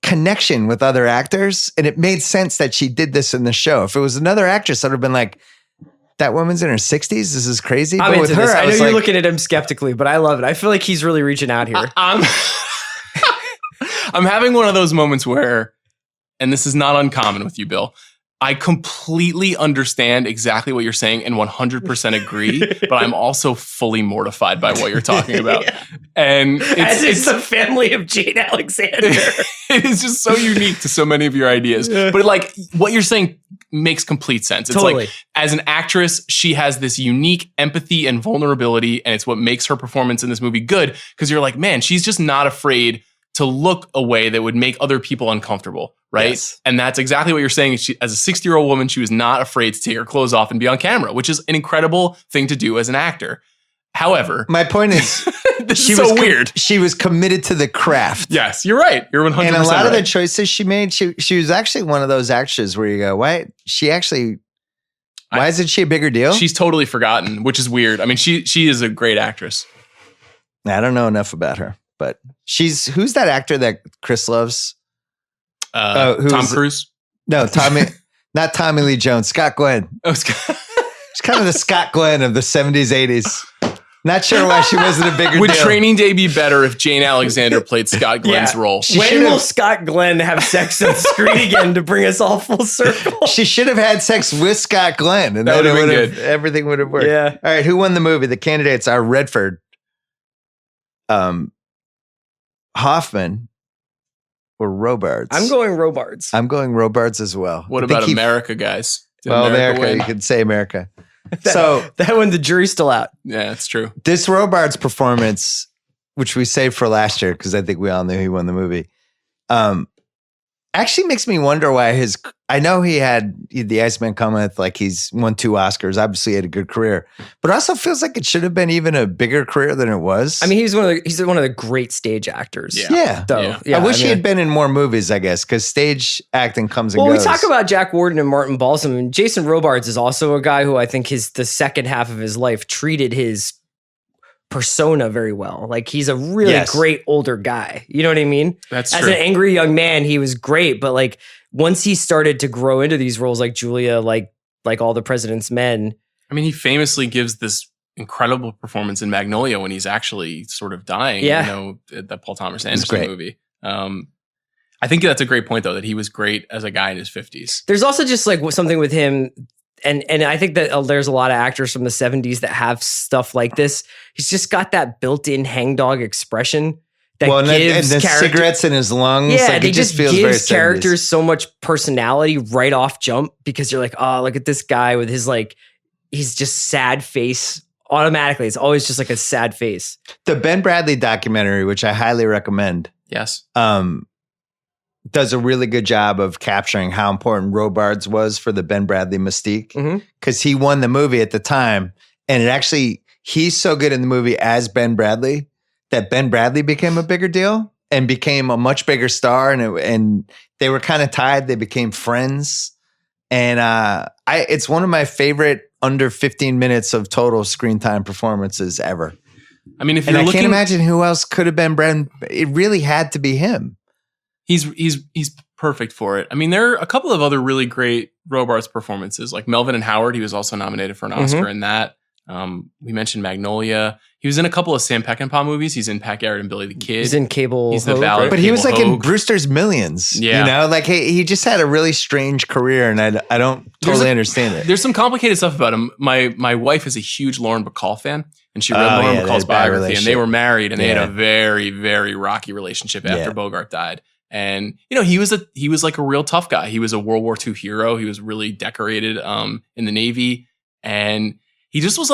connection with other actors. And it made sense that she did this in the show. If it was another actress, I would have been like, that woman's in her 60s? This is crazy. I'm but into with her, this. I know was you're like, looking at him skeptically, but I love it. I feel like he's really reaching out here. I'm having one of those moments where, and this is not uncommon with you, Bill, I completely understand exactly what you're saying and 100% agree, but I'm also fully mortified by what you're talking about. Yeah. And it's the family of Jane Alexander. It is just so unique to so many of your ideas. But like what you're saying makes complete sense. It's Totally. like, as an actress, she has this unique empathy and vulnerability, and it's what makes her performance in this movie good, because you're like, man, she's just not afraid to look a way that would make other people uncomfortable, right? Yes. And that's exactly what you're saying. As a 60-year-old woman, she was not afraid to take her clothes off and be on camera, which is an incredible thing to do as an actor. However, my point is, this is so weird. She was committed to the craft. Yes, you're right. You're 100% And a lot of right. the choices she made, she was actually one of those actors where you go, why isn't she a bigger deal? She's totally forgotten, which is weird. I mean, she is a great actress. I don't know enough about her, but who's that actor that Chris loves? Tom Cruise? No, not Tommy Lee Jones, Scott Glenn. Oh, Scott. She's kind of the Scott Glenn of the 70s, 80s. Not sure why she wasn't a bigger Would deal. Training Day be better if Jane Alexander played Scott Glenn's role? When will Scott Glenn have sex on screen again to bring us all full circle? She should have had sex with Scott Glenn, and That then would've been good. everything would have worked. Yeah. All right, who won the movie? The candidates are Redford, Hoffman, or Robards. I'm going Robards. I'm going Robards as well. What I think about America, guys? Did Well, America, win? you could say America. That one, the jury's still out. Yeah, it's true. This Robards performance, which we saved for last year because I think we all knew he won the movie, actually makes me wonder why I know he had The Iceman Cometh, like he's won 2 Oscars, obviously had a good career, but also feels like it should have been even a bigger career than it was. I mean, he's one of the great stage actors. Yeah. I wish he had been in more movies, I guess, because stage acting comes and goes. Well, we talk about Jack Warden and Martin Balsam, and Jason Robards is also a guy who I think the second half of his life treated his persona very well. Like he's a really great older guy. You know what I mean? That's As true. an angry young man, he was great, but like once he started to grow into these roles like Julia, like All the President's Men. I mean, he famously gives this incredible performance in Magnolia when he's actually sort of dying. Yeah. You know, that Paul Thomas Anderson movie. I think that's a great point, though, that he was great as a guy in his 50s. There's also just like something with him. And I think that there's a lot of actors from the 70s that have stuff like this. He's just got that built-in hangdog expression that gives and the cigarettes in his lungs. Yeah, like, they it just feels very gives 70s. characters so much personality right off jump because you're like, oh, look at this guy with his like, he's just sad face automatically. It's always just like a sad face. The Ben Bradley documentary, which I highly recommend. Yes. Does a really good job of capturing how important Robards was for the Ben Bradley mystique. Because he won the movie at the time. And he's so good in the movie as Ben Bradley that Ben Bradley became a bigger deal and became a much bigger star. And they were kind of tied. They became friends. And it's one of my favorite under 15 minutes of total screen time performances ever. I mean, I can't imagine who else could have been Brad. It really had to be him. He's perfect for it. I mean, there are a couple of other really great Robards performances, like Melvin and Howard. He was also nominated for an Oscar in that. We mentioned Magnolia. He was in a couple of Sam Peckinpah movies. He's in Pat Garrett and Billy the Kid. He's in Cable. He's the Hogue, Ballad of But he was Cable like in Hogue. Brewster's Millions. Yeah. You know, like he just had a really strange career, and I don't totally understand it. There's some complicated stuff about him. My wife is a huge Lauren Bacall fan, and she read Lauren they Bacall's had a bad biography, and they were married, and they had Yeah. a very, very rocky relationship after Yeah. Bogart died. And he was like a real tough guy. He was a World War II hero. He was really decorated in the Navy, and he just was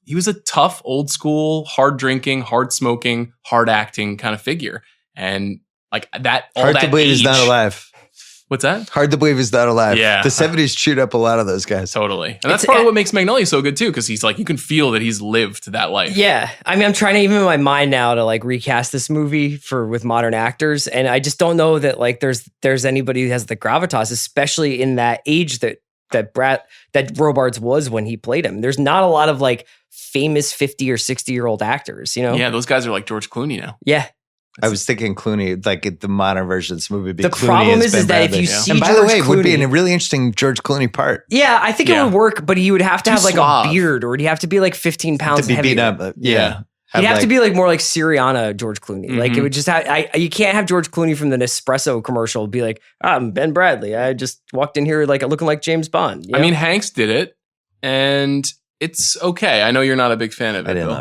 he was a tough, old school, hard drinking, hard smoking, hard acting kind of figure. And like that, all Hard that to believe he's not age- alive. What's that? Hard to believe he's not alive. Yeah. The 70s chewed up a lot of those guys. Totally. And that's part of what makes Magnolia so good too, because he's like, you can feel that he's lived that life. Yeah. I mean, I'm trying to even in my mind now to like recast this movie with modern actors. And I just don't know that like there's anybody who has the gravitas, especially in that age that Robards was when he played him. There's not a lot of like famous 50 or 60-year-old actors, you know? Yeah, those guys are like George Clooney now. Yeah. I was thinking Clooney, like the modern version of this movie. The problem is that if you see and by George the way, it would be Clooney- a really interesting George Clooney part Yeah, I think it would work, but he would have to Too have like suave. a beard, or he'd have to be like 15 pounds to be heavier. beat up. Yeah. He'd have to be like more like Syriana George Clooney. Like Mm-hmm. it would just have. You can't have George Clooney from the Nespresso commercial be like, I'm Ben Bradley. I just walked in here like looking like James Bond. you I know? mean, Hanks did it, and it's okay. I know you're not a big fan of it. I didn't Bill.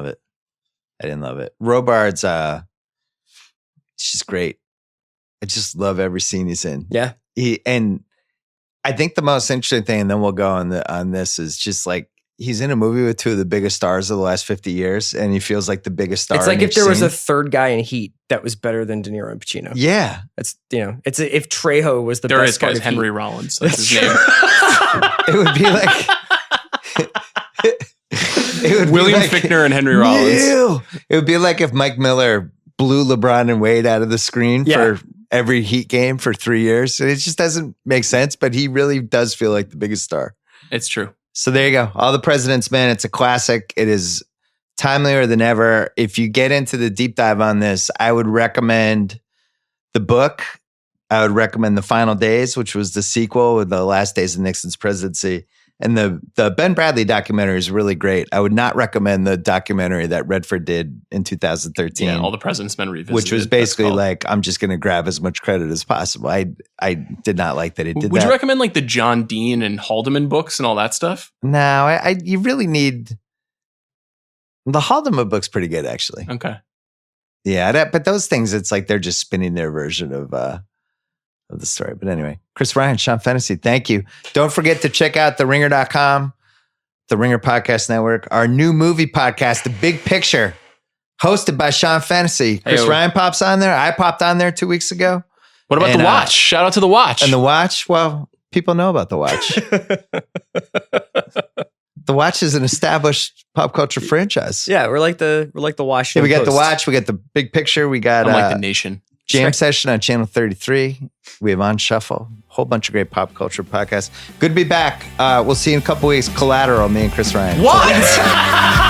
love it. Robards, she's great. I just love every scene he's in. Yeah. And I think the most interesting thing, and then we'll go on this, is just like he's in a movie with two of the biggest stars of the last 50 years, and he feels like the biggest star. It's like in if there was a scene. third guy in Heat that was better than De Niro and Pacino. Yeah, that's it's if Trejo was the there best is part guys of Henry Heat. Rollins. That's his name. it would be like it would William be like, Fichtner and Henry Rollins. Ew. It would be like if Mike Miller blew LeBron and Wade out of the screen for every Heat game for 3 years. It just doesn't make sense, but he really does feel like the biggest star. It's true. So there you go. All the President's Men. It's a classic. It is timelier than ever. If you get into the deep dive on this, I would recommend the book. I would recommend The Final Days, which was the sequel with the last days of Nixon's presidency. And the Ben Bradley documentary is really great. I would not recommend the documentary that Redford did in 2013. Yeah, All the President's Men Revisited. Which was basically like, I'm just going to grab as much credit as possible. I did not like that it did Would that. you recommend like the John Dean and Haldeman books and all that stuff? No, you really need... The Haldeman book's pretty good, actually. Okay. Yeah, but those things, it's like they're just spinning their version of the story. But anyway, Chris Ryan, Sean Fennessey, thank you. Don't forget to check out theringer.com, the Ringer Podcast Network, our new movie podcast, The Big Picture, hosted by Sean Fennessey. Chris Ryan pops on there. I popped on there 2 weeks ago. What about The Watch? Shout out to The Watch. And The Watch, well, people know about The Watch. The Watch is an established pop culture franchise. Yeah, we're like the Washington we got Post. The Watch, we got The Big Picture, we got I'm like The Nation. Jam Session on Channel 33. We have On Shuffle. A whole bunch of great pop culture podcasts. Good to be back. We'll see you in a couple weeks. Collateral, me and Chris Ryan. What?